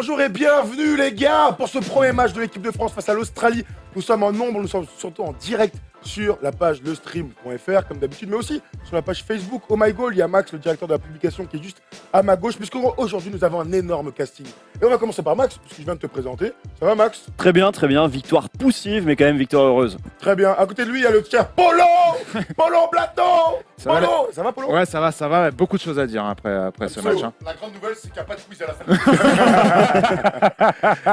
Bonjour et bienvenue les gars pour ce premier match de l'équipe de France face à l'Australie. Nous sommes en nombre, nous sommes surtout en direct sur la page lestream.fr comme d'habitude, mais aussi sur la page Facebook Oh My Goal. Il y a Max, le directeur de la publication, qui est juste à ma gauche, puisqu'aujourd'hui nous avons un énorme casting. Et on va commencer par Max, puisque je viens de te présenter. Ça va Max? Très bien, victoire poussive, mais quand même victoire heureuse. Très bien, à côté de lui il y a le cher Polo Polo Blato. Polo, ça va Polo? Ouais, ça va, beaucoup de choses à dire après ce match. La grande nouvelle, c'est qu'il n'y a pas de quiz à la fin.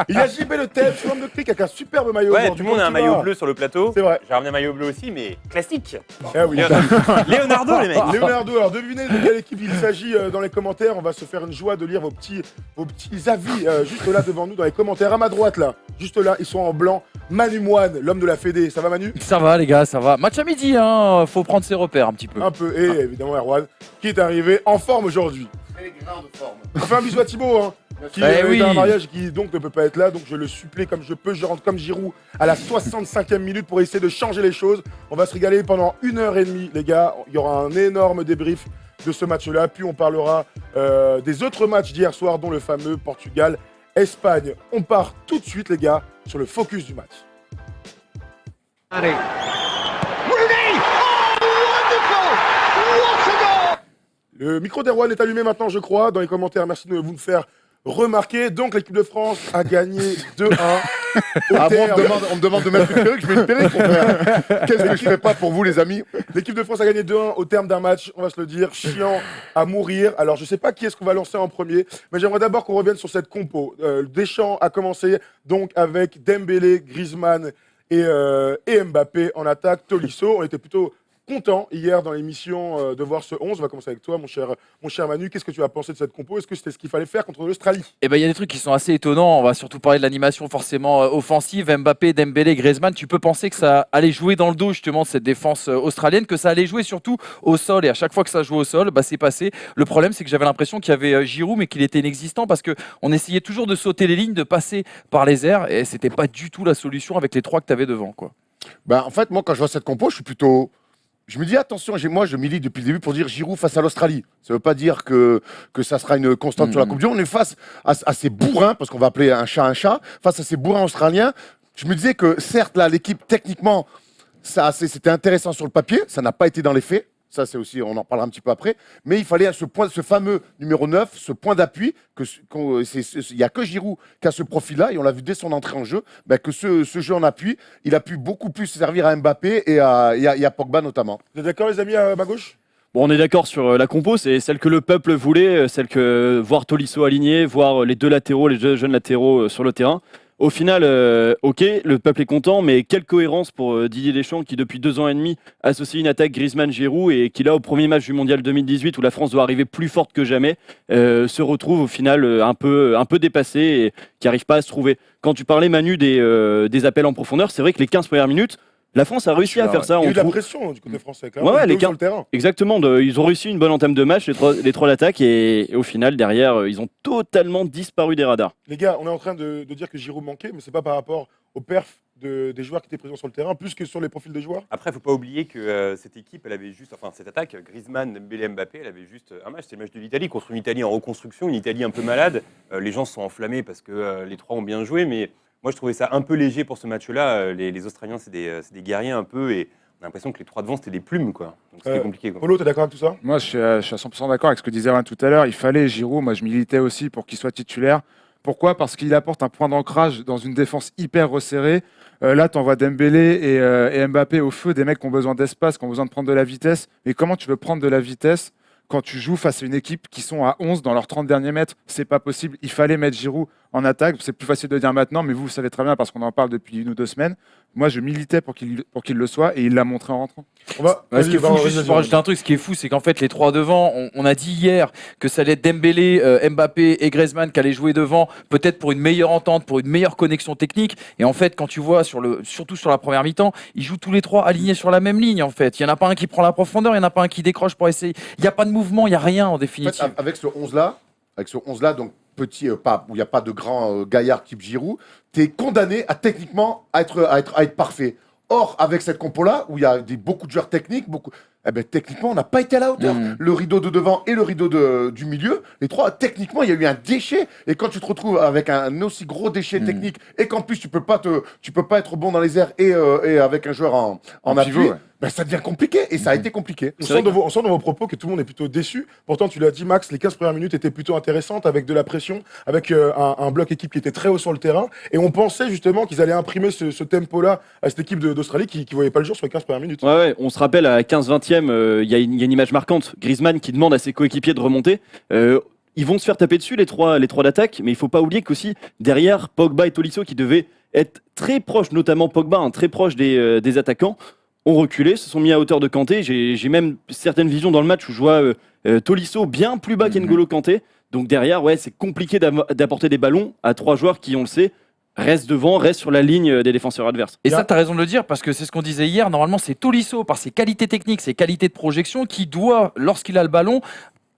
Il y a JB le Thème, sur l'homme de clic avec un superbe maillot. Ouais, tout le monde a un maillot bleu sur le plateau. C'est vrai. J'ai ramené un maillot bleu aussi, mais classique. Eh oui. Leonardo, les mecs. Leonardo, alors devinez de quelle équipe il s'agit dans les commentaires. On va se faire une joie de lire vos petits avis juste là devant nous dans les commentaires. À ma droite là, juste là, ils sont en blanc. Manu Moine, l'homme de la Fédé. Ça va Manu? Ça va les gars, ça va. Match à midi, hein. Faut prendre ses repères un petit peu. Un peu. Et évidemment Erwan, qui est arrivé en forme aujourd'hui. Pèlerin de forme. On fait un bisou à Thibaut, hein. Qui est dans un mariage et qui donc ne peut pas être là, donc je le supplée comme je peux, je rentre comme Giroud à la 65e minute pour essayer de changer les choses. On va se régaler pendant 1h30 les gars, il y aura un énorme débrief de ce match-là, puis on parlera des autres matchs d'hier soir, dont le fameux Portugal-Espagne. On part tout de suite les gars sur le focus du match. Allez. Rooney! Oh, wonderful! What a goal! Le micro d'Erwan est allumé maintenant je crois, dans les commentaires, merci de vous me faire remarquer. Donc l'équipe de France a gagné 2-1. On me demande de mettre une perruque, je mets une perruque, mon frère. Qu'est-ce que je ferais pas pour vous, les amis? L'équipe de France a gagné 2-1 au terme d'un match, on va se le dire, chiant à mourir. Alors je sais pas qui est-ce qu'on va lancer en premier, mais j'aimerais d'abord qu'on revienne sur cette compo. Deschamps a commencé donc avec Dembélé, Griezmann et Mbappé en attaque. Tolisso, on était plutôt content hier dans l'émission de voir ce 11. On va commencer avec toi, mon cher Manu. Qu'est-ce que tu as pensé de cette compo? Est-ce que c'était ce qu'il fallait faire contre l'Australie? Eh ben, il y a des trucs qui sont assez étonnants. On va surtout parler de l'animation forcément offensive. Mbappé, Dembélé, Griezmann. Tu peux penser que ça allait jouer dans le dos justement de cette défense australienne, que ça allait jouer surtout au sol. Et à chaque fois que ça joue au sol, bah, c'est passé. Le problème, c'est que j'avais l'impression qu'il y avait Giroud, mais qu'il était inexistant parce qu'on essayait toujours de sauter les lignes, de passer par les airs. Et c'était pas du tout la solution avec les trois que tu avais devant, quoi. Ben, en fait, moi, quand je vois cette compo, je me dis attention, moi je milite depuis le début pour dire Giroud face à l'Australie. Ça ne veut pas dire que ça sera une constante sur la Coupe du Monde. On est face à ces bourrins, parce qu'on va appeler un chat, face à ces bourrins australiens. Je me disais que certes, là, l'équipe, techniquement, c'était intéressant sur le papier. Ça n'a pas été dans les faits. Ça, c'est aussi, on en parlera un petit peu après. Mais il fallait ce fameux numéro 9, ce point d'appui. Il n'y a que Giroud qui a ce profil-là. Et on l'a vu dès son entrée en jeu, que ce jeu en appui, il a pu beaucoup plus servir à Mbappé et à Pogba notamment. Vous êtes d'accord les amis à ma gauche? Bon, on est d'accord sur la compo, c'est celle que le peuple voulait, celle que voir Tolisso aligné, voir les deux latéraux, les deux jeunes latéraux sur le terrain. Au final, ok, le peuple est content, mais quelle cohérence pour Didier Deschamps qui, depuis 2 ans et demi, associe une attaque Griezmann-Giroud et qui, là, au premier match du Mondial 2018, où la France doit arriver plus forte que jamais, se retrouve au final un peu dépassé et qui n'arrive pas à se trouver. Quand tu parlais, Manu, des appels en profondeur, c'est vrai que les 15 premières minutes, la France a réussi à faire ça. Il y a eu de la pression du côté français, quand même. Ouais, sur le terrain. Exactement. Ils ont réussi une bonne entame de match, les trois d'attaque, et au final, derrière, ils ont totalement disparu des radars. Les gars, on est en train de dire que Giroud manquait, mais c'est pas par rapport aux perfs des joueurs qui étaient présents sur le terrain, plus que sur les profils des joueurs. Après, il ne faut pas oublier que cette équipe, elle avait juste, enfin cette attaque, Griezmann, Dembélé, Mbappé, elle avait juste un match. C'est le match de l'Italie contre une Italie en reconstruction, une Italie un peu malade. Les gens se sont enflammés parce que les trois ont bien joué, mais moi, je trouvais ça un peu léger pour ce match-là. Les Australiens, c'est des guerriers un peu, et on a l'impression que les trois devant, c'était des plumes, quoi. Donc c'était compliqué, quoi. Polo, t'es d'accord avec tout ça? Moi, je suis à 100% d'accord avec ce que disait Alain tout à l'heure. Il fallait Giroud. Moi, je militais aussi pour qu'il soit titulaire. Pourquoi? Parce qu'il apporte un point d'ancrage dans une défense hyper resserrée. Là, tu envoies Dembélé et Mbappé au feu, des mecs qui ont besoin d'espace, qui ont besoin de prendre de la vitesse. Mais comment tu veux prendre de la vitesse quand tu joues face à une équipe qui sont à 11 dans leurs 30 derniers mètres? C'est pas possible. Il fallait mettre Giroud en attaque. C'est plus facile de dire maintenant, mais vous savez très bien parce qu'on en parle depuis 1 ou 2 semaines. Moi, je militais pour qu'il le soit et il l'a montré en rentrant. Ce qui est fou, juste pour rajouter un truc, ce qui est fou, c'est qu'en fait, les trois devant, on a dit hier que ça allait être Dembélé, Mbappé et Griezmann qui allaient jouer devant, peut-être pour une meilleure entente, pour une meilleure connexion technique. Et en fait, quand tu vois, surtout sur la première mi-temps, ils jouent tous les trois alignés sur la même ligne. En fait, il n'y en a pas un qui prend la profondeur, il n'y en a pas un qui décroche pour essayer. Il n'y a pas de mouvement, il n'y a rien en définitive. En fait, avec ce 11-là, donc petit, où il n'y a pas de grand gaillard type Giroud, tu es condamné techniquement à être parfait. Or, avec cette compo-là, où il y a beaucoup de joueurs techniques, eh ben, techniquement, on n'a pas été à la hauteur. Le rideau de devant et le rideau du milieu, les trois, techniquement, il y a eu un déchet. Et quand tu te retrouves avec un aussi gros déchet technique et qu'en plus, tu peux pas être bon dans les airs et avec un joueur en appui, pivot, ouais. ben, ça devient compliqué. Et ça a été compliqué. On sent dans vos propos que tout le monde est plutôt déçu. Pourtant, tu l'as dit, Max, les 15 premières minutes étaient plutôt intéressantes avec de la pression, avec un bloc équipe qui était très haut sur le terrain. Et on pensait justement qu'ils allaient imprimer ce tempo-là à cette équipe d'Australie qui ne voyait pas le jour sur les 15 premières minutes. Ouais, on se rappelle à 15-20e, il y a une image marquante. Griezmann qui demande à ses coéquipiers de remonter. Ils vont se faire taper dessus, les trois d'attaque, mais il ne faut pas oublier qu'aussi, derrière, Pogba et Tolisso, qui devaient être très proches, notamment Pogba, très proches des attaquants, ont reculé, se sont mis à hauteur de Kanté. J'ai même certaines visions dans le match où je vois Tolisso bien plus bas qu'N'Golo Kanté. Donc derrière, ouais, c'est compliqué d'apporter des ballons à trois joueurs qui, on le sait, restent devant, restent sur la ligne des défenseurs adverses. Et ça, tu as raison de le dire, parce que c'est ce qu'on disait hier. Normalement, c'est Tolisso, par ses qualités techniques, ses qualités de projection, qui doit, lorsqu'il a le ballon,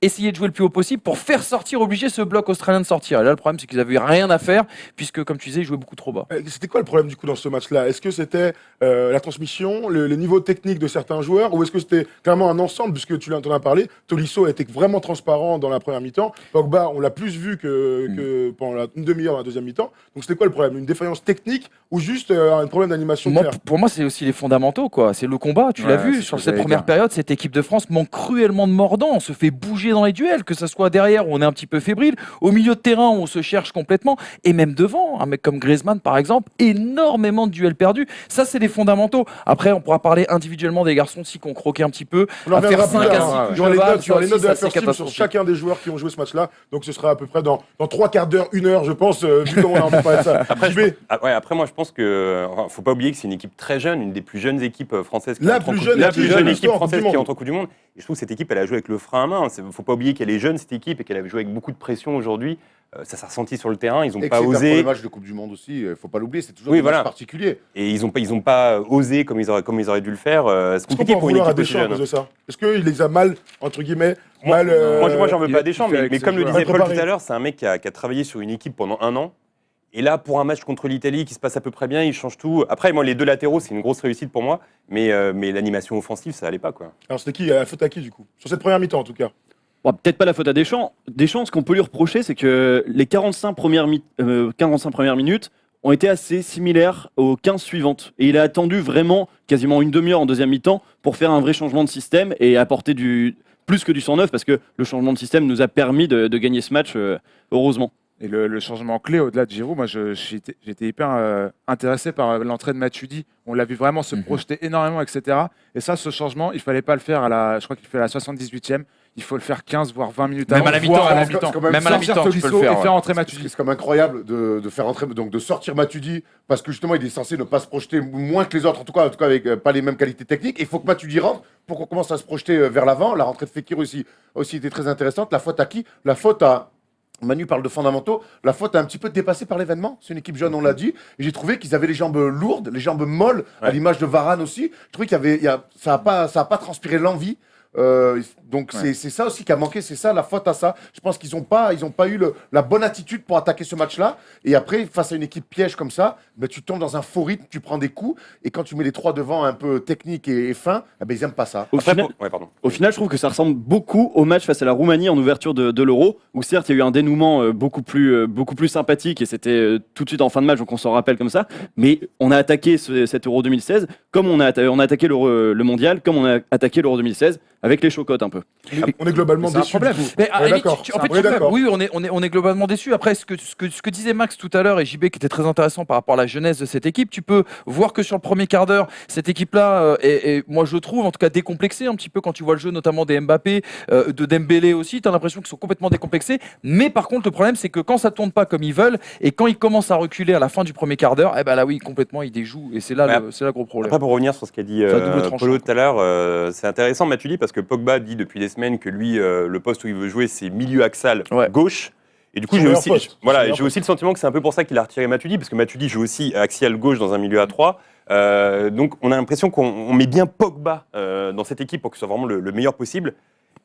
essayer de jouer le plus haut possible pour faire sortir, obliger ce bloc australien de sortir. Et là, le problème, c'est qu'ils n'avaient rien à faire, puisque, comme tu disais, ils jouaient beaucoup trop bas. C'était quoi le problème du coup dans ce match-là? Est-ce que c'était la transmission, le niveau technique de certains joueurs, ou est-ce que c'était clairement un ensemble, puisque tu en as parlé? Tolisso a été vraiment transparent dans la première mi-temps. Pogba, on l'a plus vu que pendant une demi-heure dans la deuxième mi-temps. Donc c'était quoi le problème? Une défaillance technique ou juste un problème d'animation claire? Pour moi, c'est aussi les fondamentaux, quoi. C'est le combat. Tu l'as vu sur cette première période, cette équipe de France manque cruellement de mordant. On se fait bouger dans les duels, que ce soit derrière où on est un petit peu fébrile, au milieu de terrain où on se cherche complètement, et même devant, un mec comme Griezmann par exemple, énormément de duels perdus. Ça, c'est les fondamentaux. Après, on pourra parler individuellement des garçons aussi qui ont croqué un petit peu. On en reviendra plus tard. Il y aura les notes, ça les aussi, notes de la c'est first team sur catastrophique. chacun des joueurs qui ont joué ce match-là. Donc ce sera à peu près dans 3 quarts d'heure, 1 heure, je pense, vu comment on a envie de parler de ça. JB. Après, moi, je pense que, faut pas oublier que c'est une équipe très jeune, une des plus jeunes équipes françaises. La plus jeune équipe française qui entre en Coupe du Monde. Et je trouve que cette équipe, elle a joué avec le frein à main. Faut pas oublier qu'elle est jeune, cette équipe, et qu'elle avait joué avec beaucoup de pression aujourd'hui. Ça s'est ressenti sur le terrain. Ils n'ont pas osé. Pour les matchs de Coupe du Monde aussi, il faut pas l'oublier, c'est toujours Oui, des matchs voilà. particuliers. Et ils ont pas osé comme ils auraient dû le faire. C'est Est-ce qu'on peut compliqué en pour une vouloir à équipe aussi Deschamps à jeune. cause de ça? Est-ce qu'il les a mal, entre guillemets, Moi, j'en veux il pas a Deschamps, tout fait mais avec comme ses le disait joueurs. Paul tout à l'heure, c'est un mec qui a travaillé sur une équipe pendant 1 an. Et là, pour un match contre l'Italie qui se passe à peu près bien, il change tout. Après, moi, les 2 latéraux, c'est une grosse réussite pour moi. Mais l'animation offensive, ça allait pas, quoi. Alors c'était qui? La faute à qui du coup? Sur cette première mi-temps en tout cas. Bon, peut-être pas la faute à Deschamps. Deschamps, ce qu'on peut lui reprocher, c'est que les 45 premières minutes ont été assez similaires aux 15 suivantes. Et il a attendu vraiment quasiment une demi-heure en deuxième mi-temps pour faire un vrai changement de système et apporter plus que du 109, parce que le changement de système nous a permis de gagner ce match, heureusement. Et le changement clé au-delà de Giroud, moi j'étais hyper intéressé par l'entrée de Matuidi. On l'a vu vraiment se projeter énormément, etc. Et ça, ce changement, il fallait pas le faire je crois qu'il fait à la 78e. Il faut le faire 15 voire 20 minutes Même avant. à la mi-temps, voire à la avant. mi-temps. quand même Même à la Sortir mi-temps, tu peux Tolisso le faire. et faire entrer C'est Matuidi. quand même incroyable de faire entrer, donc de sortir Matuidi, parce que justement il est censé ne pas se projeter moins que les autres, en tout cas avec pas les mêmes qualités techniques. Il faut que Matuidi rentre pour qu'on commence à se projeter vers l'avant. La rentrée de Fekir aussi était très intéressante. La faute à qui? La faute à Manu parle de fondamentaux. La faute a un petit peu dépassé par l'événement. C'est une équipe jeune, on l'a dit. Et j'ai trouvé qu'ils avaient les jambes lourdes, les jambes molles, à l'image de Varane aussi. Je trouvais ça a pas transpiré l'envie. Donc c'est ça aussi qui a manqué, c'est ça la faute à ça. Je pense qu'ils n'ont pas eu la bonne attitude pour attaquer ce match-là. Et après, face à une équipe piège comme ça, tu tombes dans un faux rythme, tu prends des coups. Et quand tu mets les trois devant un peu technique et fin, ils n'aiment pas ça. Au final, je trouve que ça ressemble beaucoup au match face à la Roumanie en ouverture de l'Euro, où certes il y a eu un dénouement beaucoup plus sympathique et c'était tout de suite en fin de match, donc on s'en rappelle comme ça. Mais on a attaqué cet Euro 2016 comme on a attaqué le Mondial, comme on a attaqué l'Euro 2016 avec les chocottes un peu. On est globalement C'est un déçus. problème. Du coup. Mais On est d'accord. oui, on est globalement déçus. Après, ce que disait Max tout à l'heure et JB qui était très intéressant par rapport à la jeunesse de cette équipe, tu peux voir que sur le premier quart d'heure, cette équipe-là est, moi je trouve, en tout cas décomplexée un petit peu quand tu vois le jeu, notamment des Mbappé, de Dembélé aussi. Tu as l'impression qu'ils sont complètement décomplexés. Mais par contre, le problème, c'est que quand ça tourne pas comme ils veulent et quand ils commencent à reculer à la fin du premier quart d'heure, là oui, complètement, ils déjouent. Et c'est là le gros problème. Après, pour revenir sur ce qu'a dit Polo tout à l'heure, c'est intéressant, Matuidi, parce que Pogba dit depuis des semaines que lui, le poste où il veut jouer, c'est milieu axial gauche. Et du coup, j'ai aussi le sentiment que c'est un peu pour ça qu'il a retiré Matuidi, parce que Matuidi joue aussi axial gauche dans un milieu à 3. Donc, on a l'impression qu'on met bien Pogba dans cette équipe pour que ce soit vraiment le meilleur possible.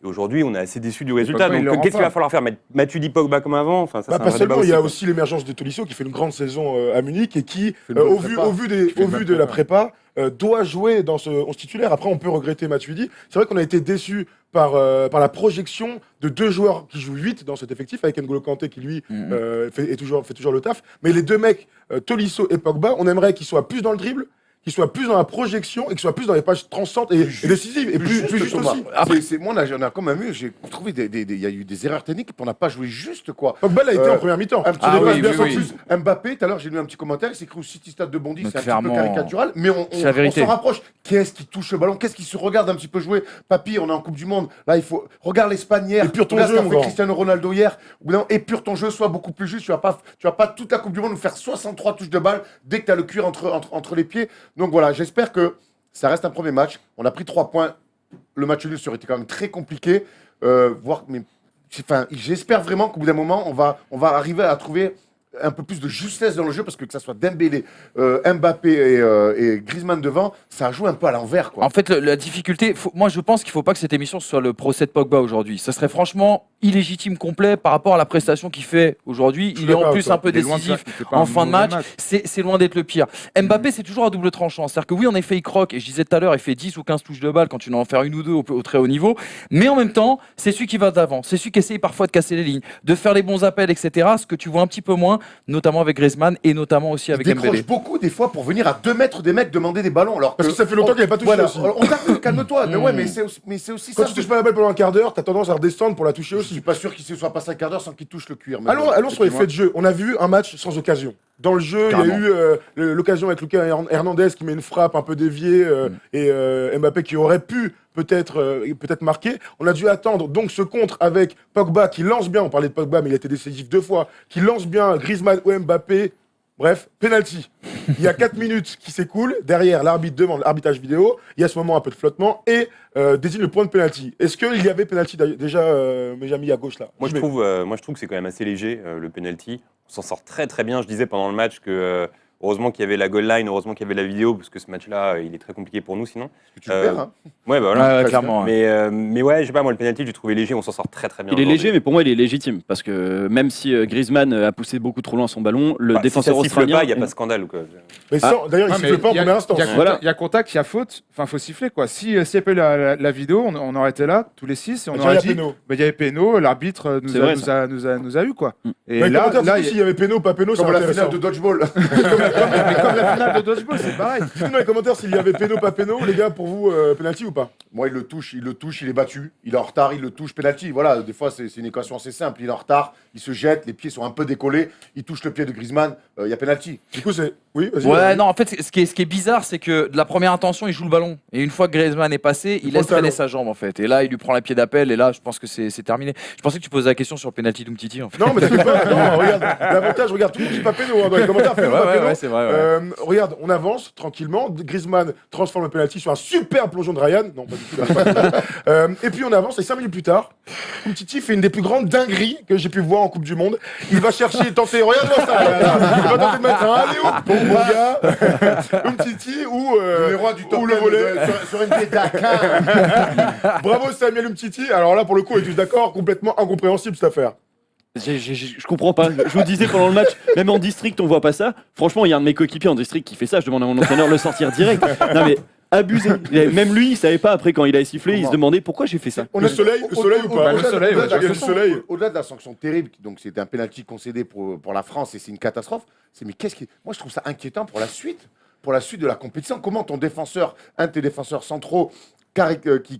Et aujourd'hui, on est assez déçu du résultat. Pogba, il le Donc, rend qu'est-ce qu'il pas. va falloir faire Matuidi Pogba comme avant? Enfin, ça, Bah, c'est un pas vrai débat seulement, il y a quoi. aussi l'émergence de Tolisso qui fait une grande saison à Munich et qui, une bonne au prépa. vu Fait une de bonne la prépa. prépa, doit jouer dans ce 11 titulaire. Après, on peut regretter Matuidi. C'est vrai qu'on a été déçus par la projection de 2 joueurs qui jouent 8 dans cet effectif, avec N'Golo Kanté qui, lui, fait toujours le taf. Mais les 2 mecs, Tolisso et Pogba, on aimerait qu'ils soient plus dans le dribble, qu'ils soient plus dans la projection et qu'ils soient plus dans les pages transcendantes et décisives. Et plus juste Thomas. aussi. Moi, on a quand même eu, j'ai trouvé il y a eu des erreurs techniques pour n'a pas joué juste, quoi. Pogba l'a été en première mi-temps. Un petit Ah débat oui, bien oui, sans oui. plus. Mbappé, tout à l'heure, j'ai lu un petit commentaire, il s'écrit au City Stade de Bondy, Donc, c'est un petit peu clairement, caricatural, mais c'est la on vérité. s'en rapproche. Qu'est-ce qui touche le ballon? Qu'est-ce qui se regarde un petit peu jouer? Papy, on est en Coupe du Monde. Là, il faut. Regarde l'Espagne hier. Épure ton Regarde jeu, ce qu'a mon fait grand. Cristiano Ronaldo hier. Ou bien, épure ton jeu, sois beaucoup plus juste. Tu vas pas toute la Coupe du Monde nous faire 63 touches de balle dès que tu as le cuir entre les pieds. Donc voilà, j'espère que ça reste un premier match. On a pris 3 points. Le match nul, ça aurait été quand même très compliqué. J'espère vraiment qu'au bout d'un moment, on va arriver à trouver un peu plus de justesse dans le jeu parce que ça soit Dembélé, Mbappé et Griezmann devant, ça joue un peu à l'envers, quoi. En fait, la difficulté, moi je pense qu'il ne faut pas que cette émission soit le procès de Pogba aujourd'hui. Ça serait franchement illégitime complet par rapport à la prestation qu'il fait aujourd'hui. suis Il est en d'accord plus avec un peu Il est loin de décisif ça, il fait pas en un fin de mauvais match. C'est loin d'être le pire. Mbappé, c'est toujours à double tranchant. C'est-à-dire que oui, en effet, il croque. Et je disais tout à l'heure, il fait 10 ou 15 touches de balle quand tu dois en faire une ou deux au très haut niveau. Mais en même temps, c'est celui qui va d'avant. C'est celui qui essaye parfois de casser les lignes, de faire les bons appels, etc. Ce que tu vois un petit peu moins, notamment avec Griezmann et notamment aussi avec Il décroche Dembélé. beaucoup des fois pour venir à 2 mètres des mecs demander des ballons. Alors Parce que ça fait longtemps qu'il n'avait pas touché aussi. On t'appelle, calme-toi. Mais ouais, mais c'est aussi Quand ça. tu touches pas la balle pendant un quart d'heure, t'as tendance à redescendre pour la toucher Je aussi. suis pas sûr qu'il se soit passé un quart d'heure sans qu'il touche le cuir. mais bon, Allons sur les effectivement. faits de jeu. On a vu un match sans occasion. Dans le jeu, il y a Carrément. eu l'occasion avec Lucas Hernandez qui met une frappe un peu déviée et Mbappé qui aurait pu peut-être marquer. On a dû attendre donc ce contre avec Pogba qui lance bien. On parlait de Pogba, mais il a été décisif 2 fois. Qui lance bien Griezmann ou Mbappé. Bref, penalty. Il y a 4 minutes qui s'écoulent. Derrière, l'arbitre demande l'arbitrage vidéo. Il y a à ce moment un peu de flottement et désigne le point de penalty. Est-ce qu'il y avait penalty déjà, mes amis à gauche là? Moi, je trouve que c'est quand même assez léger, le penalty. On s'en sort très très bien. Je disais pendant le match que heureusement qu'il y avait la goal line, heureusement qu'il y avait la vidéo, parce que ce match-là, il est très compliqué pour nous sinon. Tu le perds, hein. Ouais, bah voilà. Ouais, clairement. Mais ouais, je sais pas, moi, le penalty, j'ai trouvé léger. On s'en sort très très bien. Il est aujourd'hui. léger, mais pour moi, il est légitime. Parce que même si Griezmann a poussé beaucoup trop loin son ballon, le Bah, défenseur si ça siffle australien. pas, il n'y a pas de scandale ou quoi. Mais d'ailleurs, il Ah, siffle mais pas en il y a- première instance. Voilà. Il y a contact, il y a faute. Enfin, faut siffler, quoi. S'il n'y avait pas eu la vidéo, on aurait été là, tous les 6, et on Il y aurait a dit péno. bah, il y avait péno, l'arbitre C'est vrai, nous a eu, quoi. Et Mais là, commentaire, il y a- s'il y avait péno, pas péno, c'est Comme la intéressant. finale de dodgeball. mais comme la finale de dodgeball, c'est pareil. Dans les commentaires, s'il y avait péno, pas péno, les gars, pour vous, penalty ou pas? Moi, il le touche, il est battu. Il est en retard, il le touche, penalty. Voilà, des fois, c'est une équation assez simple. Il est en retard, il se jette, les pieds sont un peu décollés, il touche le pied de Griezmann, il y a penalty. Du coup, c'est. Oui, vas-y. Ouais, vas-y. non, en fait, ce qui est bizarre, c'est que de la première intention, il joue le ballon. Et une fois que Griezmann est passé, il prend laisse le talon. traîner sa jambe, en fait. Et là, il lui prend la pied d'appel, et là, je pense que c'est terminé. Je pensais que tu posais la question sur le penalty d'Umtiti, en fait. Non, mais t'inquiète pas. Non, regarde, l'avantage, regarde, tout le monde dit pas péno. Hein, dans les commentaires, péno, pas péno. c'est vrai. Ouais. Regarde, on avance tranquillement. Griezmann transforme le penalty sur un super plongeon de Ryan. Non, pas du tout. Et puis on avance, et 5 minutes plus tard, Umtiti fait une des plus grandes dingueries que j'ai pu voir en Coupe du Monde. Il va chercher, tenter, regarde-moi ça. Il va tenter de mettre un alley-oop pour mon gars. Umtiti ou le volet. sur NBA Dakar. Bravo Samuel Umtiti. Alors là, pour le coup, on est tous d'accord, complètement incompréhensible cette affaire. Je comprends pas. Je vous disais pendant le match, même en district, on voit pas ça. Franchement, il y a un de mes coéquipiers en district qui fait ça. Je demande à mon entraîneur de le sortir direct. Non mais abusé. Même lui, il savait pas après quand il a sifflé, il se demandait pourquoi j'ai fait ça. Le soleil ou pas? le soleil, ouais, Le soleil. Au-delà de la sanction terrible, donc c'était un penalty concédé pour la France et c'est une catastrophe. Mais moi je trouve ça inquiétant pour la suite de la compétition. Comment ton défenseur, un de tes défenseurs centraux,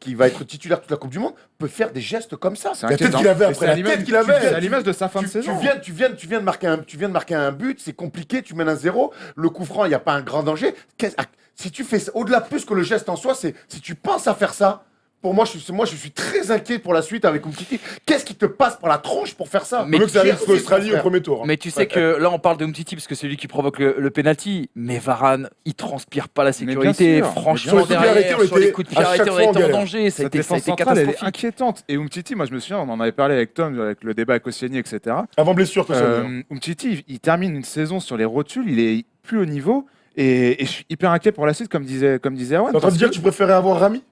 qui va être titulaire toute la Coupe du Monde, peut faire des gestes comme ça? C'est La tête inquiétant. qu'il avait Et après, c'est la à l'image- tête qu'il avait. C'est à l'image de sa fin de saison. Tu viens de marquer un but, c'est compliqué, tu mènes un 0, le coup franc, il n'y a pas un grand danger. Si tu fais ça, au-delà plus que le geste en soi, c'est si tu penses à faire ça. Pour moi, je suis très inquiet pour la suite avec Umtiti. Qu'est-ce qui te passe par la tronche pour faire ça? On veut que ça arrive Merci, l'Australie frère. au premier tour. Mais tu sais que là, on parle de Umtiti parce que c'est lui qui provoque le penalty. Mais Varane, il transpire pas la sécurité. bien sûr. Franchement, Mais bien sûr. Sur les coups de pied arrêtés, derrière, on sur les était coups de pied à arrêtés, chaque on fois en était en galère. danger. Ça a Cette été défense centrale, elle est catastrophique. inquiétante. Et Umtiti, moi je me souviens, on en avait parlé avec Tom, avec le débat avec Ossiani, etc. Avant blessure, que ça veut dire. Umtiti, il termine une saison sur les rotules, il est plus haut niveau. Et je suis hyper inquiet pour la suite, comme disait Erwan. T'es en train de dire que tu préférais avoir Rami?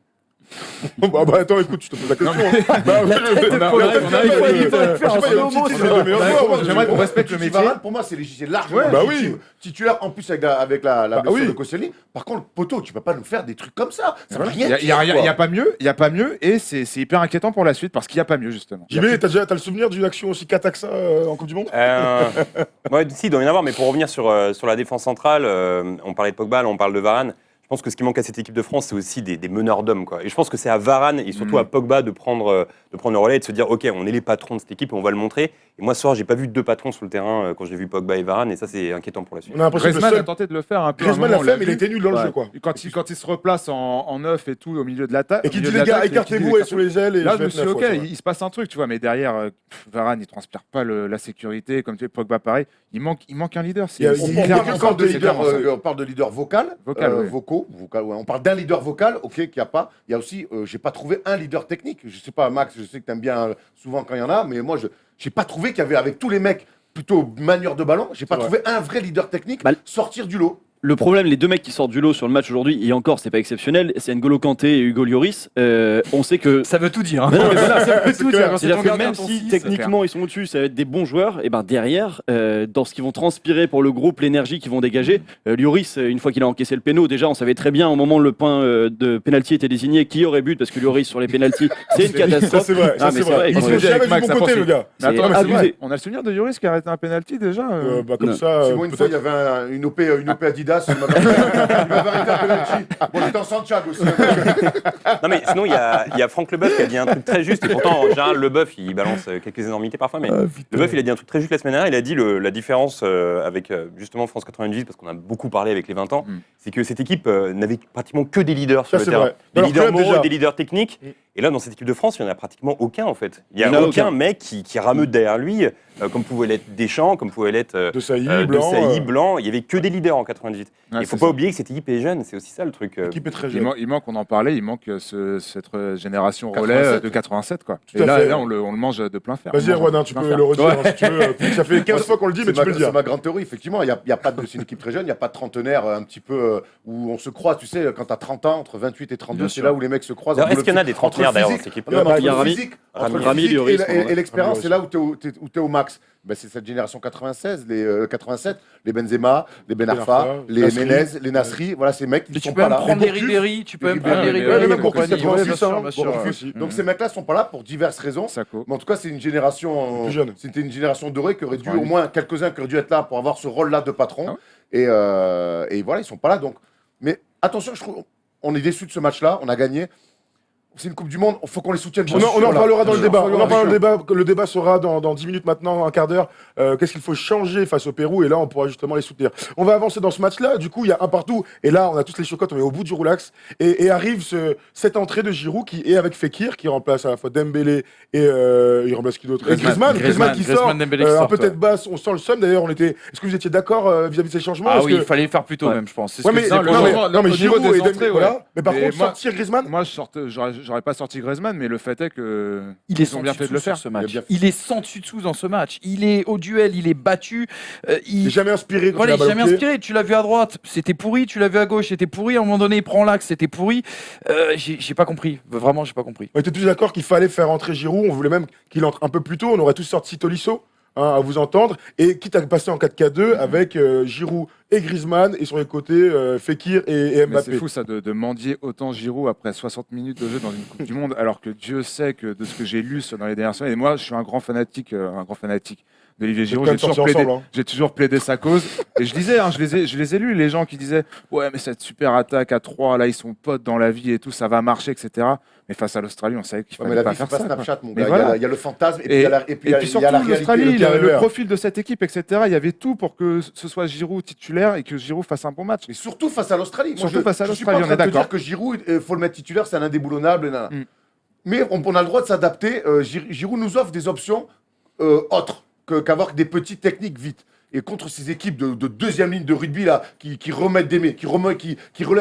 Bah attends, écoute, je te pose la question. J'aimerais qu'on respecte le métier. Varane, pour moi, c'est largement Bah légitime. Titulaire en plus avec la Bah blessure oui. de Koscielny. Par contre, poteau, tu peux pas nous faire des trucs comme ça. Ça veut Il rien dire. n'y a pas mieux, et c'est hyper inquiétant pour la suite parce qu'il n'y a pas mieux justement. JB, t'as le souvenir d'une action aussi cata que ça en Coupe du Monde? Ouais, si, il doit y en avoir, mais pour revenir sur la défense centrale, on parlait de Pogba, là, on parle de Varane. Je pense que ce qui manque à cette équipe de France, c'est aussi des meneurs d'hommes, quoi. Et je pense que c'est à Varane et surtout à Pogba de prendre le relais et de se dire, ok, on est les patrons de cette équipe et on va le montrer. Et moi, ce soir, j'ai pas vu deux patrons sur le terrain quand j'ai vu Pogba et Varane, et ça, c'est inquiétant pour la suite. On a l'impression que le Griezmann a seul. tenté de le faire un peu. Griezmann l'a fait, mais il était nul dans le jeu, quoi. Quand il se replace en neuf et tout au milieu de l'attaque. Et qui dit, les gars, écartez-vous sur les ailes. Là, je me suis dit, ok, il se passe un truc, tu vois, mais derrière, Varane, il transpire pas la sécurité, comme tu sais, Pogba, pareil. Il manque un leader. On parle de leader vocal, vocaux. On parle d'un leader vocal, ok, qu'il n'y a pas. Il y a aussi, j'ai pas trouvé un leader technique. Je sais pas, Max, je sais que tu aimes bien souvent quand il y en a, mais moi, j'ai pas trouvé qu'il y avait, avec tous les mecs plutôt manieurs de ballon, j'ai pas trouvé un vrai leader technique sortir du lot. Le problème, les deux mecs qui sortent du lot sur le match aujourd'hui, et encore, c'est pas exceptionnel, c'est N'Golo Kanté et Hugo Lloris. On sait que. Ça veut tout dire. Hein. Non, mais voilà, ça veut tout dire. Quand c'est-à-dire on que regarde même ton si six, techniquement ils sont au-dessus, ça va être des bons joueurs, et ben derrière, dans ce qu'ils vont transpirer pour le groupe, l'énergie qu'ils vont dégager, Lloris, une fois qu'il a encaissé le péno, déjà on savait très bien au moment où le point de pénalty était désigné qui aurait but, parce que Lloris sur les pénaltys, c'est une catastrophe. Ça, c'est vrai. Ah, mais c'est vrai. Il se jamais du bon côté, le gars. Mais attends, C'est abusé. on a le souvenir de Lloris qui a arrêté un penalty déjà. Comme ça. C'est bon, une fois, il y avait une OP Adidas. Il m'avait arrêté un penalty. Bon, j'étais en Santiago aussi. Non, mais sinon, il y a Franck Leboeuf qui a dit un truc très juste, et pourtant, en général, Leboeuf, il balance quelques énormités parfois, mais Leboeuf, il a dit un truc très juste la semaine dernière. Il a dit la différence avec justement France 98, parce qu'on a beaucoup parlé avec les 20 ans, c'est que cette équipe n'avait pratiquement que des leaders sur le terrain. Des leaders moraux et des leaders techniques. Et là, dans cette équipe de France, il n'y en a pratiquement aucun, en fait. Il n'y a aucun mec qui rameute derrière lui, comme pouvait l'être Deschamps, comme pouvait l'être De Sailly, Blanc. Il n'y avait que des leaders en 98. Il ne faut pas oublier que cette équipe est jeune, c'est aussi ça le truc. L'équipe est très jeune. Il manque, on en parlait, il manque cette génération 87. relais de 87. Quoi. Tout Et à fait. là, on le mange de plein fer. Vas-y, Erwan, tu peux le redire si tu veux. Ça fait 15 fois qu'on le dit, mais tu peux le dire. C'est ma grande théorie, effectivement. C'est une équipe très jeune, il n'y a pas de trentenaire un petit peu où on se croise, tu sais, quand tu as 30 ans, entre 28 et 32, c'est là où les mecs se croisent. Est-ce qu'il y en a des trentenaires d'ailleurs dans cette équipe? Il y a Rami. Entre le Rami, physique Lloris, et l'expérience, c'est là où tu es au max. Ben, c'est cette génération 96, les 87, les Benzema, les Ben Arfa, les Nasri. Menez, les Nasri, voilà ces mecs qui Tu sont peux pas même là. prendre les Bourgouf, Ribéry, tu peux même prendre les Ouais, Ribéry. même Bourgouf, compagnie. 86, Ouais, bien sûr, hein, bien sûr. Bourgouf. aussi. Donc ces mecs-là sont pas là pour diverses raisons. Sako. Mais en tout cas, c'est une génération, Plus jeune. c'était une génération dorée qui aurait dû, 90. au moins quelques-uns qui auraient dû être là pour avoir ce rôle-là de patron. Et voilà, ils sont pas là. Donc, mais attention, je trouve, on est déçus de ce match-là. On a gagné. C'est une Coupe du Monde, il faut qu'on les soutienne. On en parlera dans le débat. On en parlera dans le le débat. Le débat sera dans 10 minutes maintenant, un quart d'heure. Qu'est-ce qu'il faut changer face au Pérou? Et là, on pourra justement les soutenir. On va avancer dans ce match-là. Du coup, il y a un partout. Et là, on a tous les chocottes. On est au bout du roulax. Et arrive cette entrée de Giroud qui est avec Fekir, qui remplace à la fois Dembélé et il remplace qui d'autre? Griezmann qui sort. Dembélé qui Un sort, peu tête basse. On sent le seum. D'ailleurs, est-ce que vous étiez d'accord vis-à-vis de ces changements? Ah Est-ce oui, que- il fallait le faire plus tôt même, je pense. C'est ce Ouais, que mais, disait non, Paul. non, mais au niveau Giroud des et Dembélé, entrées, ouais. voilà. Mais par Mais contre, moi- sortir Griezmann. Moi, j'aurais pas sorti Griezmann, mais le fait est que Il est ils ont bien sans fait de le dessus faire. sur ce match. Il a bien fait. Il est sans dessus dessous dans ce match. Il est au duel, il est battu. Il n'est jamais inspiré quand Voilà, il a il la est balle jamais au pied. inspiré. Tu l'as vu à droite, c'était pourri. Tu l'as vu à gauche, c'était pourri. À un moment donné, il prend l'axe, c'était pourri. J'ai pas compris. Vraiment, j'ai pas compris. On était tous d'accord qu'il fallait faire entrer Giroud. On voulait même qu'il entre un peu plus tôt. On aurait tous sorti Tolisso, à vous entendre. Et quitte à passer en 4-4-2 avec Giroud et Griezmann et sur les côtés Fekir et Mais Mbappé. c'est fou ça de mendier autant Giroud après 60 minutes de jeu dans une Coupe du Monde, alors que Dieu sait que de ce que j'ai lu dans les dernières semaines, et moi je suis un grand fanatique d'Olivier Giroud, Quand même sortis ensemble, hein. j'ai toujours plaidé sa cause, et je disais, je les ai lus, les gens qui disaient ouais mais cette super attaque à 3, là ils sont potes dans la vie et tout, ça va marcher, etc. Mais face à l'Australie, on savait qu'il Ouais, mais fallait la pas vie, c'est faire pas ça. quoi. Snapchat, mon Mais gars. voilà. Il y a le fantasme et puis Et, il y a la, et puis il y a- il y surtout a la réalité. l'Australie, le le KVR. profil de cette équipe, etc. Il y avait tout pour que ce soit Giroud titulaire et que Giroud fasse un bon match. Et surtout face à l'Australie. Moi, Surtout face à je suis pas l'Australie, en train on est de te dire d'accord. que Giroud, faut le mettre titulaire, c'est un indéboulonnable. Mm. Mais on a le droit de s'adapter. Giroud nous offre des options autres qu'avoir des petites techniques vite. Et contre ces équipes de deuxième ligne de rugby là, qui relèvent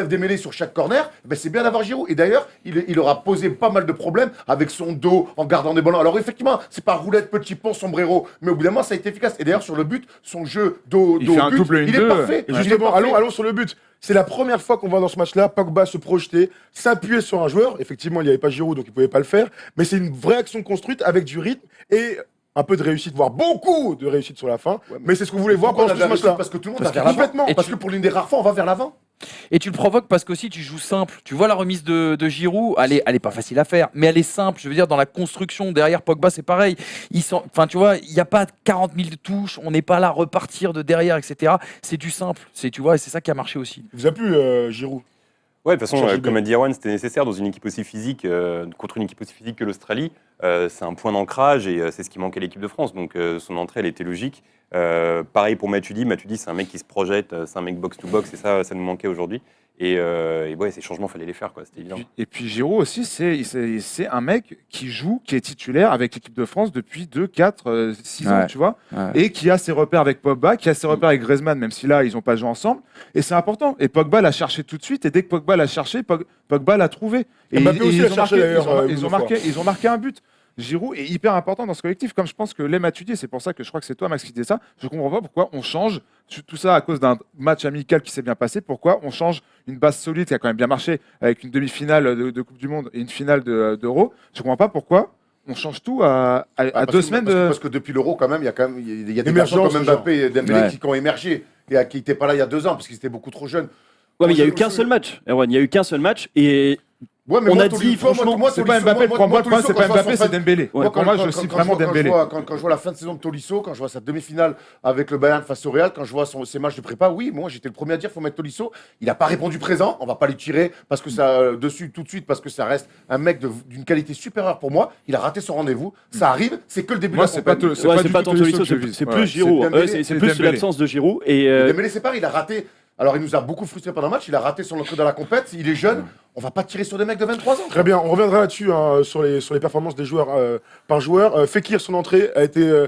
des mêlées sur chaque corner, ben c'est bien d'avoir Giroud. Et d'ailleurs, il aura posé pas mal de problèmes avec son dos en gardant des ballons. Alors effectivement, c'est pas roulette, petit pont, sombrero, mais au bout d'un moment, ça a été efficace. Et d'ailleurs, sur le but, son jeu dos Il fait un but, double il est 1-2. parfait. Et Il est justement, parfait. allons sur le but. C'est la première fois qu'on voit dans ce match-là Pogba se projeter, s'appuyer sur un joueur. Effectivement, il n'y avait pas Giroud, donc il ne pouvait pas le faire. Mais c'est une vraie action construite avec du rythme et un peu de réussite, voire beaucoup de réussite sur la fin. Mais c'est ce qu'on voulait voir pendant tout ce match-là. Parce que tout le monde Parce va vers que l'avant. complètement. Parce que pour l'une des rares fois, on va vers l'avant. Et tu le provoques parce qu'aussi tu joues simple. Tu vois la remise de Giroud, elle est pas facile à faire, mais elle est simple. Je veux dire, dans la construction derrière Pogba, c'est pareil. Enfin, tu vois, il n'y a pas 40 000 touches, on n'est pas là à repartir de derrière, etc. C'est du simple, tu vois, et c'est ça qui a marché aussi. Il vous a plu, Giroud? Ouais, de toute façon, Changer comme de- a dit Erwan, c'était nécessaire dans une équipe aussi physique, contre une équipe aussi physique que l'Australie. C'est un point d'ancrage et c'est ce qui manquait à l'équipe de France. Donc son entrée, elle était logique. Pareil pour Matuidi. Matuidi, c'est un mec qui se projette, c'est un mec box-to-box et ça nous manquait aujourd'hui. Et ouais, ces changements, il fallait les faire, quoi, c'était évident. Et puis Giroud aussi, c'est un mec qui joue, qui est titulaire avec l'équipe de France depuis 2, 4, 6 ans, Ouais. tu vois, Ouais. et qui a ses repères avec Pogba, qui a ses repères avec Griezmann, même si là, ils n'ont pas joué ensemble. Et c'est important. Et Pogba l'a cherché tout de suite, et dès que Pogba l'a cherché, Pogba l'a trouvé. Et Mbappé aussi ils l'a ont cherché, marqué- d'ailleurs, ils ont une fois. ils ont marqué un but. Giroud est hyper important dans ce collectif, comme je pense que les Matuidi, c'est pour ça que je crois que c'est toi, Max, qui disais ça. Je comprends pas pourquoi on change tout ça à cause d'un match amical qui s'est bien passé. Pourquoi on change une base solide qui a quand même bien marché avec une demi-finale de Coupe du Monde et une finale d'Euro. Je comprends pas pourquoi on change tout à Parce 2 que- semaines parce que depuis l'Euro, quand même, il y a quand même il y a des Émergence, garçons comme genre. Mbappé et Dembélé Ouais. qui ont émergé et qui n'étaient pas là il y a 2 ans parce qu'ils étaient beaucoup trop jeunes. Ouais, mais il n'y a eu Moi, je- qu'un seul match, Erwan. Il y a eu qu'un seul match et Ouais, mais On moi, a Tolisso, dit, franchement, c'est pas Mbappé, pour moi, c'est pas Mbappé, c'est Dembélé. Moi, Pour moi, je cite vraiment Dembélé. Quand je vois la fin de saison de Tolisso, quand je vois sa demi-finale avec le Bayern face au Real, quand je vois ses matchs de prépa, oui, moi j'étais le premier à dire faut mettre Tolisso. Il n'a pas répondu présent, on va pas lui tirer parce que ça dessus tout de suite parce que ça reste un mec d'une qualité supérieure pour moi. Il a raté son rendez-vous, ça arrive, c'est que le début Moi, de la c'est pas compagnie. c'est ouais, pas c'est du pas tout tant Tolisso Tolisso, que je vise. c'est Ouais, plus Giroud. Dembélé, C'est c'est plus Dembélé. l'absence de Giroud. Et Dembélé, c'est pareil, il a raté. Alors, il nous a beaucoup frustrés pendant le match. Il a raté son entrée dans la compète. Il est jeune. On va pas tirer sur des mecs de 23 ans. Très bien, on reviendra là-dessus hein, sur les performances des joueurs par joueur. Fekir, son entrée a été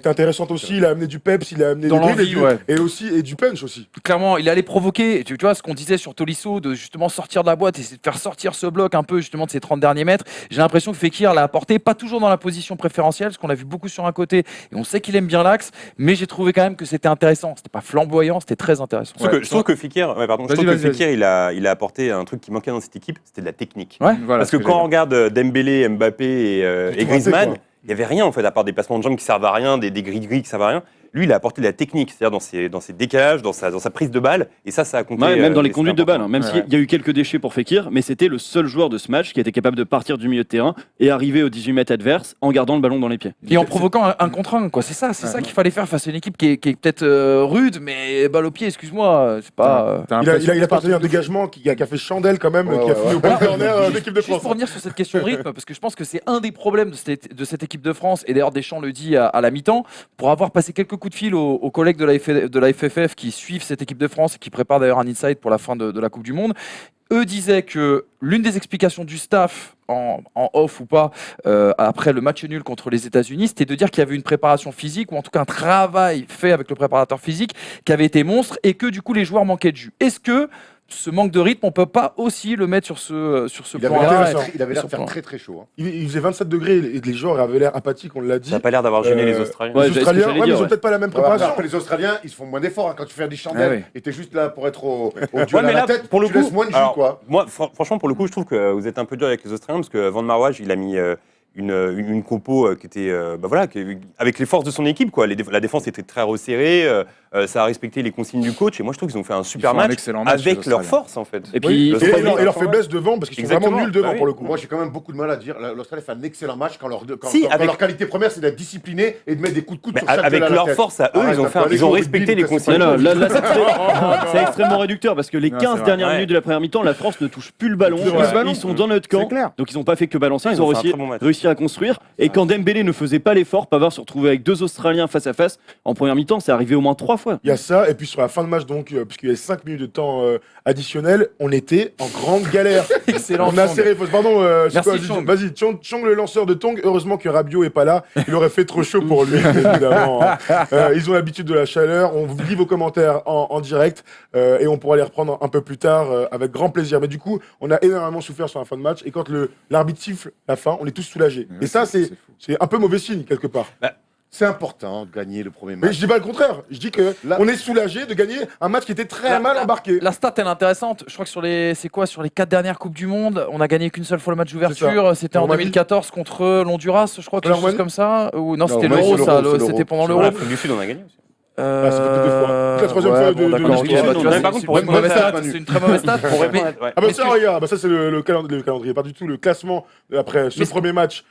intéressante aussi. Il a amené du peps, il a amené Dans des dribbles l'envie, et, ouais. et du punch aussi. Clairement, il allait provoquer, tu vois, ce qu'on disait sur Tolisso, de justement sortir de la boîte et de faire sortir ce bloc un peu justement de ces 30 derniers mètres. J'ai l'impression que Fekir l'a apporté, pas toujours dans la position préférentielle, parce qu'on l'a vu beaucoup sur un côté, et on sait qu'il aime bien l'axe, mais j'ai trouvé quand même que c'était intéressant. C'était pas flamboyant, c'était très intéressant. Je trouve que Fekir, il a apporté un truc qui manquait dans cette équipe, c'était de la technique. Ouais. Voilà Parce ce que que quand j'ai on regarde Dembélé, Mbappé et tout Griezmann, raté, quoi. il n'y avait rien en fait, à part des passements de jambes qui servent à rien, des gris-gris qui servent à rien. Lui, il a apporté de la technique, c'est-à-dire dans ses décalages, dans sa prise de balle, et ça a compté. ouais, même dans les et c'était conduites de balle, important. hein, même s'il y a eu quelques déchets pour Fekir, mais c'était le seul joueur de ce match qui était capable de partir du milieu de terrain et arriver aux 18 mètres adverses en gardant le ballon dans les pieds. Et en provoquant un contre un, quoi. C'est ça qu'il fallait faire face à une équipe qui est peut-être rude, mais balle au pied, excuse-moi, c'est pas. Il a partagé un dégagement qui a fait chandelle quand même, Ouais, qui a ouais, fini au point de corner d'équipe de Juste France. pour revenir sur cette question de rythme, parce que je pense que c'est un des problèmes de cette équipe de France, et d'ailleurs Deschamps le dit à la mi-temps, pour avoir passé quelques coups de fil aux collègues de la FFF qui suivent cette équipe de France et qui préparent d'ailleurs un inside pour la fin de la Coupe du Monde. Eux disaient que l'une des explications du staff, en off ou pas, après le match nul contre les États-Unis, c'était de dire qu'il y avait une préparation physique, ou en tout cas un travail fait avec le préparateur physique, qui avait été monstre, et que du coup les joueurs manquaient de jus. Est-ce que ce manque de rythme, on peut pas aussi le mettre sur ce Il avait point-là l'air de faire très très chaud. hein. Il faisait 27 degrés et les joueurs avaient l'air apathiques, on l'a dit. Ça n'a pas l'air d'avoir gêné les Euh, Australiens. Ouais, Les c'est ce que Australiens, j'allais mais dire, ils ont ouais. peut-être pas la même Après, préparation. les Australiens, ils se font moins d'efforts. hein. Quand tu fais des chandelles Ah oui. et t'es juste là pour être au duel Ouais, à mais la là, tête, pour le tu coup, laisses moins de jus, alors, quoi. Moi, franchement, pour le coup, je trouve que vous êtes un peu dur avec les Australiens parce que Van Marwaj, il a mis une compo qui était, avec les forces de son équipe, quoi. La défense était très resserrée, ça a respecté les consignes du coach, et moi je trouve qu'ils ont fait un super font un match excellent match, les avec leurs Australiens. forces en fait. Et puis, Et leur faiblesse devant, parce qu'ils sont vraiment Exactement. nuls devant Bah oui. pour le coup. Moi, j'ai quand même beaucoup de mal à dire. L'Australie fait un excellent match quand Si, avec- leur qualité première, c'est d'être discipliné et de mettre des coups de coude Mais sur chaque avec duel à la leur tête. force à eux, Arrête, t'as pas ils ont les respecté les joueurs de consignes. Non, non, là, c'est Oh, extrêmement réducteur parce que les Non, 15 c'est vrai. dernières Ouais. minutes de la première mi-temps, la France ne touche plus le ballon. Plus le ballon. Ils sont dans notre camp, C'est clair. donc ils n'ont pas fait que balancer. Ils ont Ils ont fait un réussi, très bon match. réussi à construire. Et quand Dembélé ne faisait pas l'effort, Pavard se retrouvait avec 2 Australiens face à face en première mi-temps. C'est arrivé au moins 3 fois. Il y a ça, et puis sur la fin de match, donc, puisqu'il y avait 5 minutes de temps additionnel, on était en grande galère. Excellent. On a Chong. serré. Pardon, c'est Merci, quoi, Chong. vas-y, Chong, le lanceur de Tong. Heureusement que Rabiot est pas là. Il aurait fait trop chaud pour lui, évidemment. Ils ont l'habitude de la chaleur. On vous lit vos commentaires en direct et on pourra les reprendre un peu plus tard avec grand plaisir. Mais du coup, on a énormément souffert sur la fin de match. Et quand l'arbitre siffle la fin, on est tous soulagés. Ouais, Et ça, c'est c'est un peu mauvais signe, quelque part. C'est important de gagner le premier Mais match. je dis pas le contraire. Je dis que Là- on est soulagé de gagner un match qui était très mal embarqué. La stat elle est intéressante. Je crois que sur les 4 dernières coupes du monde, on a gagné qu'une seule fois le match d'ouverture. C'était en Roumanie. 2014 contre l'Honduras, je crois, quelque chose Roumanie. comme ça. Ou non, c'était Roumanie, l'Euro, c'est ça. l'Euro, c'est C'était l'Euro. pendant C'est l'Euro. L'Afrique du Sud, on a gagné aussi. Ah, ça fait que 2 fois. La troisième Ouais, fois bon, de d'accord, l'histoire. Ok, bah, tu vois, Mais c'est- par contre, c'est pour une très mauvaise répondre à stat, Manu. c'est une très mauvaise stat. Pour répondre à- ouais. Ah bah Mais ça, tu- regarde, bah ça c'est le calendrier, pas du tout le classement après ce Mais- premier match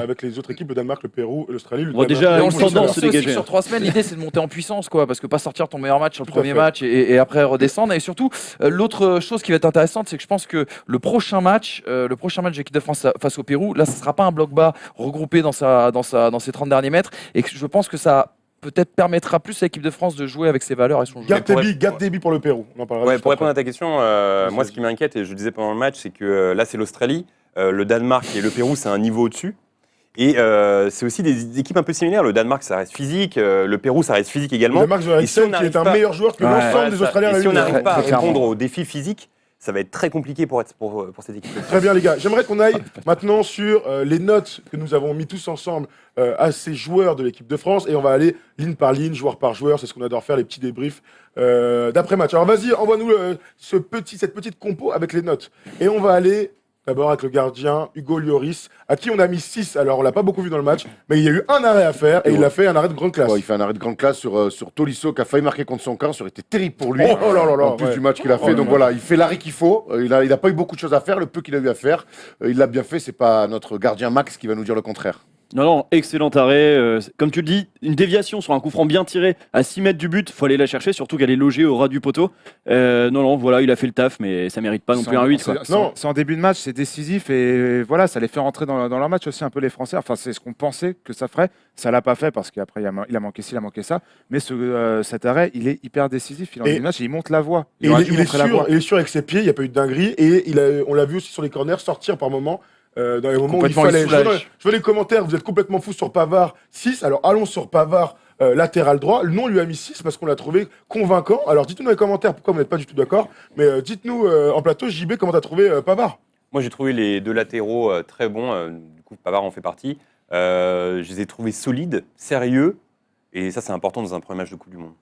avec les autres équipes, le Danemark, le Pérou, l'Australie. Le Bon, Danemark, déjà, Mais le on une le Pérou, sait, tendance on se sait aussi que dégager. sur 3 semaines, l'idée c'est de monter en puissance, quoi, parce que pas sortir ton meilleur match sur le Tout à premier fait. match et après redescendre. Et surtout, l'autre chose qui va être intéressante, c'est que je pense que le prochain match de l'équipe de France face au Pérou, là, ce sera pas un bloc bas regroupé dans ses 30 derniers mètres, et que je pense que ça peut-être permettra plus à l'équipe de France de jouer avec ses valeurs et son jeu. Garde Déby pour le Pérou. On en parlera Ouais, juste pour après. répondre à ta question, moi ce qui m'inquiète, et je le disais pendant le match, c'est que là c'est l'Australie, le Danemark et le Pérou c'est un niveau au-dessus. Et c'est aussi des équipes un peu similaires. Le Danemark ça reste physique, le Pérou ça reste physique Le également. Danemark joue avec Et si on Sen, qui n'arrive est un pas- meilleur joueur que Ouais. l'ensemble Voilà, des ça. Australiens Et si on réunis. n'arrive pas à Très clairement. répondre aux défis physiques, ça va être très compliqué pour cette équipe. Très bien les gars, j'aimerais qu'on aille maintenant sur les notes que nous avons mis tous ensemble à ces joueurs de l'équipe de France et on va aller ligne par ligne, joueur par joueur, c'est ce qu'on adore faire, les petits débriefs d'après-match. Alors vas-y, envoie-nous cette petite compo avec les notes. Et on va aller d'abord avec le gardien Hugo Lloris, à qui on a mis 6. Alors on l'a pas beaucoup vu dans le match, mais il y a eu un arrêt à faire et il a fait un arrêt de grande classe. Ouais, il fait un arrêt de grande classe sur Tolisso qui a failli marquer contre son camp. Ça aurait été terrible pour lui. Oh là là là, en plus ouais. du match qu'il a Oh fait. là Donc là. voilà, il fait l'arrêt qu'il faut. Il a pas eu beaucoup de choses à faire. Le peu qu'il a eu à faire, il l'a bien fait. C'est pas notre gardien Max qui va nous dire le contraire. Non, excellent arrêt. Comme tu le dis, une déviation sur un coup franc bien tiré à 6 mètres du but, faut aller la chercher, surtout qu'elle est logée au ras du poteau. Non, voilà, il a fait le taf, mais ça mérite pas non plus un 8. Quoi. Non. C'est en début de match, c'est décisif et voilà, ça les fait rentrer dans leur match aussi un peu les Français. Enfin, c'est ce qu'on pensait que ça ferait. Ça l'a pas fait parce qu'après il a manqué ci, il a manqué ça. Mais cet arrêt, il est hyper décisif. Il est en Et- début de match et il monte la voix. Et aurait il dû est montrer la voie. sûr avec ses pieds, il n'y a pas eu de dinguerie. Et on l'a vu aussi sur les corners sortir par moments. Dans les moments où il Complètement, il fallait. soulage. Je veux les commentaires, vous êtes complètement fous sur Pavard 6. Alors allons sur Pavard latéral droit. Nous on lui a mis 6 parce qu'on l'a trouvé convaincant. Alors dites-nous dans les commentaires pourquoi vous n'êtes pas du tout d'accord. Mais dites-nous en plateau, JB, comment tu as trouvé Pavard. Moi, j'ai trouvé les deux latéraux très bons. Du coup, Pavard en fait partie. Je les ai trouvés solides, sérieux. Et ça, c'est important dans un premier match de Coupe du Monde.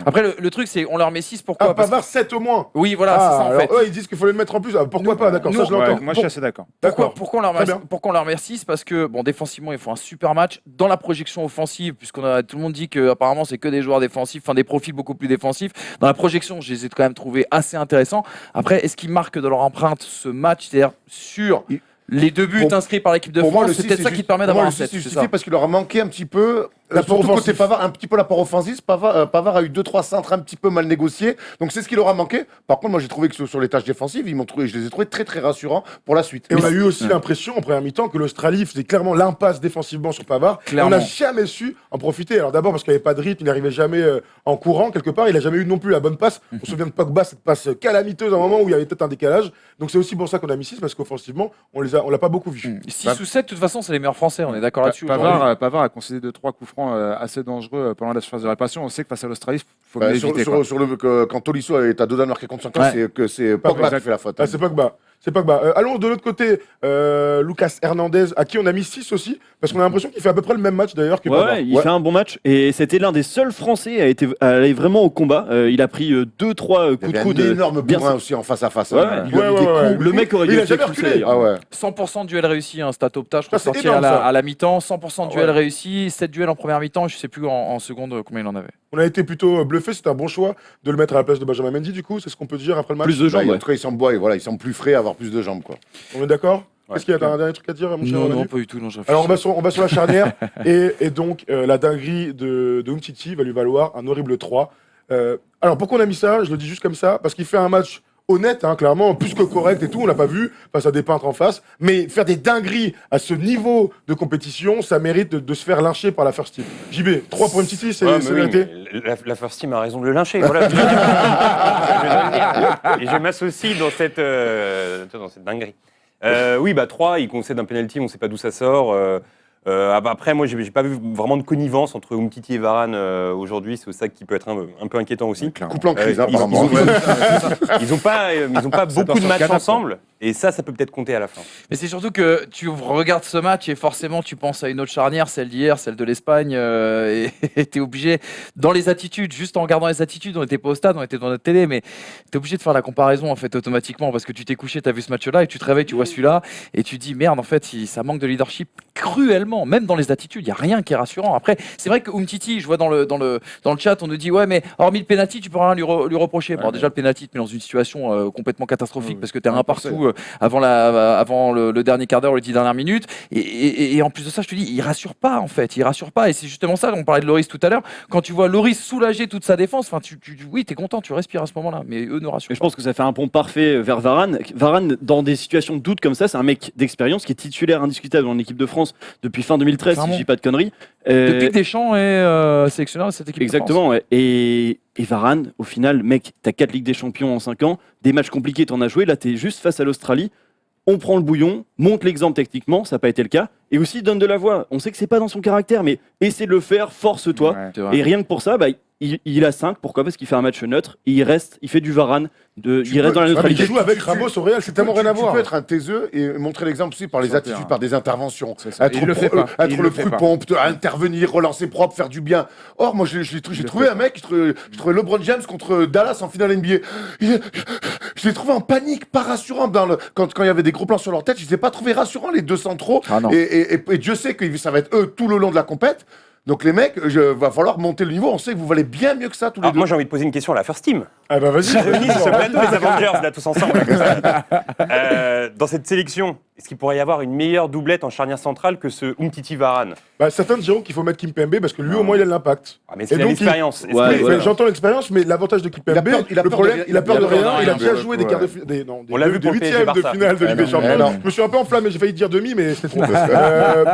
Après, le truc, c'est on leur met 6, pourquoi Ah, Parce que- Pavard 7 au moins. Oui, voilà, c'est ça en alors fait. eux ils disent qu'il faut le mettre en plus. Ah, pourquoi pas, d'accord, ça nous, je l'entends. Ouais, moi, je suis assez d'accord. D'accord. Pourquoi on Très bien. leur remercie Parce que, bon, défensivement, ils font un super match. Dans la projection offensive, tout le monde dit que apparemment c'est que des joueurs défensifs, enfin des profils beaucoup plus défensifs. Dans la projection, je les ai quand même trouvés assez intéressants. Après, est-ce qu'ils marquent dans leur empreinte ce match, c'est-à-dire sur les 2 buts Pour- inscrits par l'équipe de Pour moi, France, le c'est 6, peut-être ça qui te permet pour moi, d'avoir un le 6, 7. c'est c'est justifié ça parce qu'il leur a manqué un petit peu. L'apport Surtout côté offensif. Pavard, un petit peu l'apport offensif. Pavard a eu 2-3 centres un petit peu mal négociés. Donc c'est ce qui leur a manqué. Par contre, moi j'ai trouvé que sur les tâches défensives, je les ai trouvés très très rassurants pour la suite. Et on a eu aussi l'impression en première mi-temps que l'Australie faisait clairement l'impasse défensivement sur Pavard. Et on Clairement. n'a jamais su en profiter. Alors d'abord parce qu'il n'y avait pas de rythme, il n'arrivait jamais en courant quelque part. Il n'a jamais eu non plus la bonne passe. On se souvient de Pogba, cette passe calamiteuse à un moment où il y avait peut-être un décalage. Donc c'est aussi pour ça qu'on a mis 6 parce qu'offensivement, on l'a pas beaucoup vu. 6 ou 7, de toute façon, c'est les meilleurs Français, on est d'accord là-dessus. aujourd'hui. Pavard a concédé 2-3 coups francs assez dangereux pendant la phase de réparation. On sait que face à l'Australie, il faut Bah, l'éviter. quoi. quand Tolisso est à 2 doigts de marquer contre son camp, Ouais. c'est Pogba qui fait la faute. Ah, c'est Pogba. C'est Pogba. Allons de l'autre côté, Lucas Hernandez, à qui on a mis 6 aussi, parce qu'on a l'impression qu'il fait à peu près le même match d'ailleurs que Pavard. Ouais, il fait un bon match et c'était l'un des seuls Français à aller vraiment au combat. Il a pris 2-3 Il coups y de avait coude. un énorme bien bourrin aussi en face à face. Ouais, hein. Il lui a ouais, mis des ouais, coups. ouais. Le mec aurait Il dû a être jamais expulsé reculé. d'ailleurs. Ah ouais. 100% de duel réussi, un stat opta, je crois, Ça, c'est sorti énorme, ça. à la mi-temps. 100% de duel Ouais. réussi, 7 duels en première mi-temps, je sais plus en seconde combien il en avait. On a été plutôt bluffé, c'était un bon choix de le mettre à la place de Benjamin Mendy du coup, c'est ce qu'on peut dire après le match. Plus de Bah, jambes. en Ouais. tout cas, il semble, il semble plus frais, avoir plus de jambes. Quoi. On est d'accord. Ouais. Est-ce qu'il y a un dernier truc à dire, mon cher Non, Manu non, pas du tout. Non, je Alors on réfléchis. va sur la charnière et donc la dinguerie de Umtiti va lui valoir un horrible 3. Alors pourquoi on a mis ça? Je le dis juste comme ça, parce qu'il fait un match honnête, hein, clairement, plus que correct et tout, on l'a pas vu face à des peintres en face, mais faire des dingueries à ce niveau de compétition, ça mérite de se faire lyncher par la First Team. JB, 3 pour Umtiti, c'est Ouais, mais oui, mérité. mais la First Team a raison de le lyncher. Voilà. Je vais le dire. Et je m'associe dans cette dinguerie. Oui, 3, il concède un penalty, on ne sait pas d'où ça sort. Après, moi, j'ai pas vu vraiment de connivence entre Umtiti et Varane aujourd'hui. C'est ça qui peut être un peu inquiétant aussi. Couple en crise, Ils apparemment. n'ont pas beaucoup de matchs ensemble. Et ça peut peut-être compter à la fin. Mais c'est surtout que tu regardes ce match et forcément tu penses à une autre charnière, celle d'hier, celle de l'Espagne, et tu es obligé, dans les attitudes, juste en regardant les attitudes, on n'était pas au stade, on était dans notre télé, mais tu es obligé de faire la comparaison en fait automatiquement parce que tu t'es couché, tu as vu ce match-là et tu te réveilles, tu vois celui-là et tu dis merde, en fait, ça manque de leadership cruellement, même dans les attitudes, il n'y a rien qui est rassurant. Après, c'est vrai que Umtiti, je vois dans le chat, on nous dit ouais, mais hormis le penalty, tu peux rien lui reprocher. Bon, déjà, le penalty te met dans une situation complètement catastrophique parce que tu es un partout avant le dernier quart d'heure ou les 10 dernières minutes. Et en plus de ça, je te dis, il rassure pas en fait. Il rassure pas. Et c'est justement ça. On parlait de Loris tout à l'heure. Quand tu vois Loris soulager toute sa défense, oui, t'es content, tu respires à ce moment-là. Mais eux ne rassurent Mais pas. je pense que ça fait un pont parfait vers Varane. Varane, dans des situations de doute comme ça, c'est un mec d'expérience qui est titulaire indiscutable en équipe de France depuis fin 2013, si je dis pas de conneries. Depuis que Deschamps est sélectionneur de cette équipe. Exactement, ouais. Et Varane, au final, mec, t'as 4 Ligues des Champions en 5 ans, des matchs compliqués, t'en as joué, là t'es juste face à l'Australie, on prend le bouillon, montre l'exemple techniquement, ça n'a pas été le cas, et aussi donne de la voix. On sait que c'est pas dans son caractère, mais essaie de le faire, force-toi. Ouais. C'est vrai. Et rien que pour ça, il a 5, pourquoi ? Parce qu'il fait un match neutre, il fait du Varane, il reste dans la Il neutralité. joue avec Ramos au Real, c'est tellement rien à voir. Tu peux être un taiseux et montrer l'exemple aussi par les Sur le attitudes, terrain. par des interventions. C'est ça. Être, Il le fait pas. être Il le le fait plus pas. pompe, intervenir, relancer propre, faire du bien. Or, moi, j'ai trouvé un mec, je trouvais LeBron James contre Dallas en finale NBA. Je l'ai trouvé en panique, pas rassurant. Quand il y avait des gros plans sur leur tête, je ne les ai pas trouvés rassurants, les deux centraux. Ah non. Et Dieu sait que ça va être eux tout le long de la compète. Donc les mecs, va falloir monter le niveau. On sait que vous valez bien mieux que ça tous les Alors, deux. moi, j'ai envie de poser une question à la First Team. Ah bah vas-y. Réunis sur ce plateau, les Avengers, là, tous ensemble. Là, comme ça. Dans cette sélection, est-ce qu'il pourrait y avoir une meilleure doublette en charnière centrale que ce Umtiti Varane? Bah, certains diront qu'il faut mettre Kimpembe parce que lui, au moins, il a de l'impact. Ah, mais Et c'est donc, l'expérience. Est-ce Ouais, que- Oui, voilà. mais j'entends l'expérience, mais l'avantage de Kimpembe, Il a peur le de problème, rien. il a peur de rien. Il a déjà pour le joué coup, des quarts de ouais. finale, On l'a vu des pour le PSG huitièmes de Barça. finale de Ligue des non, Champions. non. Je me suis un peu enflammé, j'ai failli dire demi, mais c'était trop.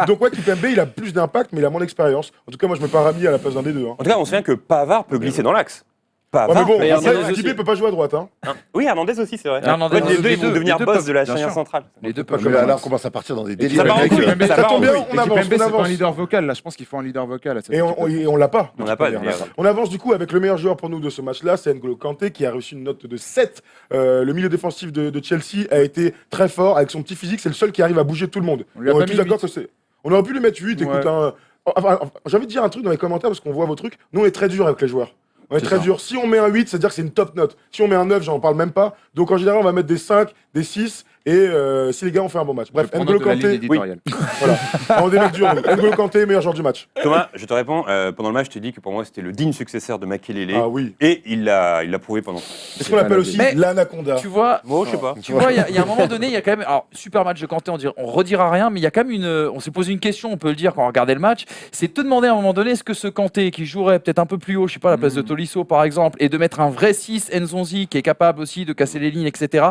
Donc ouais, Kimpembe, il a plus d'impact, mais il a moins d'expérience. En tout cas, moi, je me pars Rami à la place d'un des deux. Hein. En tout cas, on se souvient que Pavard peut glisser dans l'axe. Ouais, mais Pavard bon, peut mais glisser après, dans l'axe. JB peut pas jouer à droite. Hein. Oui, Hernandez aussi, c'est vrai. Hernandez, Ouais, les deux, ils vont les devenir deux boss peuvent, de la bien charnière sûr. centrale. Les deux Pas peuvent. comme Mais là, ça. on commence à partir dans des délires. Ça part en Les mecs, couille. mais Ça Ça part en tombe bien, couille. on avance, Kimpembe, on c'est pas un avance. leader vocal. Là, je pense qu'il faut un leader vocal. À cette Et équipe. on l'a pas. On n'a pas. On avance du coup avec le meilleur joueur pour nous de ce match-là, c'est N'Golo Kanté qui a reçu une note de 7. Le milieu défensif de Chelsea a été très fort avec son petit physique, c'est le seul qui arrive à bouger tout le monde. On lui a On est pas tous mis d'accord 8. que c'est. On aurait pu lui mettre 8, écoute. Ouais. Hein. Enfin, j'ai envie de dire un truc dans les commentaires parce qu'on voit vos trucs. Nous, on est très dur avec les joueurs. On est C'est très ça. dur. Si on met un 8, c'est-à-dire que c'est une top note. Si on met un 9, j'en parle même pas. Donc en général, on va mettre des 5, des 6 et si les gars ont fait un bon match. Bref, Je prends N'Golo note de la ligne Kanté, éditoriale. voilà. On est des mecs durs. nous. N'Golo Kanté, meilleur joueur du match. Thomas, je te réponds. Pendant le match, je t'ai dit que pour moi, c'était le digne successeur de Makelele. Ah oui. Et il l'a prouvé pendant. C'est ce qu'on appelle aussi Mais- l'anaconda. Tu vois, Bon, je sais pas. Tu vois, il y a un moment donné, il y a quand même. Alors, super match de Kanté, on redira rien, mais il y a quand même une. On s'est posé une question, on peut le dire quand on regardait le match. C'est de te demander à un moment donné, est-ce que ce Kanté qui jouerait peut-être un peu plus haut, je sais pas, à la place de Tolisso par exemple, et de mettre un vrai 6, Nzonzi, qui est capable aussi de casser les lignes, etc.,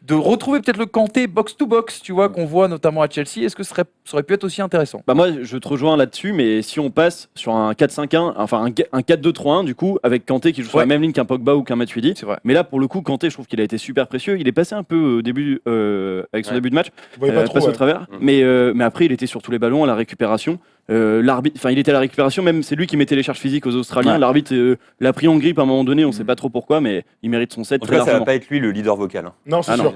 de retrouver peut-être le Kanté box-to-box, tu vois, qu'on voit notamment à Chelsea, est-ce que ça aurait pu être aussi intéressant? Bah moi, je te rejoins là-dessus, mais si on passe sur un 4-5-1, enfin un 4-2-3-1 du coup, avec Kanté qui joue sur Ouais. la même ligne qu'un Pogba ou qu'un Matuidi. C'est vrai. Mais là, pour le coup, Kanté, je trouve qu'il a été super précieux. Il est passé un peu au début, avec son Ouais. début de match, Vous voyez pas trop. passe au ouais. travers. Mais après, il était sur tous les ballons à la récupération. L'arbitre, enfin, il était à la récupération, même c'est lui qui mettait les charges physiques aux Australiens. Ouais. L'arbitre l'a pris en grippe à un moment donné, on sait pas trop pourquoi, mais il mérite son 7 En tout très cas, ça va largement. pas être lui le leader vocal. Hein. Non, c'est Ah sûr.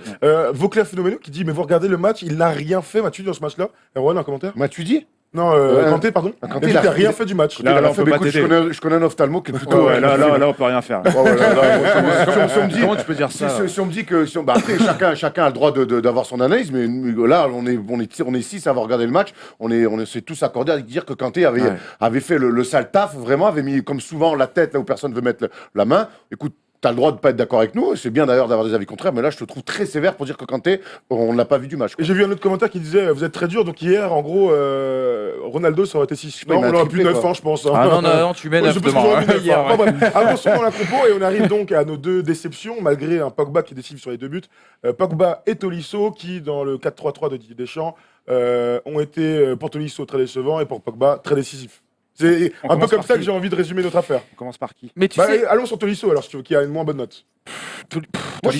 Vauclair Phénoméno qui dit mais vous regardez le match, il n'a rien fait, Mathieu, dans ce match-là. Erwan, un commentaire? Tu dis Non, Kanté, pardon. Kanté, Il n'a il a- rien fait du match. Là, on peut pas écoute, t'aider. je connais un ophtalmo qui est plutôt. Ouais, là, on peut rien faire. Ouais, ouais, là, si on me dit- Comment tu peux dire ça? Si on me dit que. Bah, après, chacun a le droit d'avoir son analyse, mais là, on est 6 à avoir regardé le match. On s'est tous accordés à dire que Kanté avait fait le sale taf, vraiment, avait mis comme souvent la tête là où personne veut mettre la main. Écoute, t'as le droit de pas être d'accord avec nous. C'est bien d'ailleurs d'avoir des avis contraires, mais là, je te trouve très sévère pour dire que Kanté, on ne l'a pas vu du match. Et quoi. j'ai vu un autre commentaire qui disait vous êtes très dur, donc hier, en gros, Ronaldo, ça aurait été 6. Oui, Non, mais on un aurait pu triplé, 9 quoi. ans, je pense. hein. Ah non, tu mets Ouais, 9 je pense devant. que j'aurais mis 9 Hier, ans. ouais. Enfin, bref, avançons dans la compo et on arrive donc à nos deux déceptions, malgré un Pogba qui est décisif sur les deux buts. Pogba et Tolisso qui, dans le 4-3-3 de Didier Deschamps, ont été pour Tolisso très décevants et pour Pogba très décisifs. C'est On un peu commence comme par ça qui que j'ai envie de résumer notre affaire. On commence par qui? Mais tu Bah, sais. allons sur Tolisso alors, si tu veux, qui a une moins bonne note. Moi, je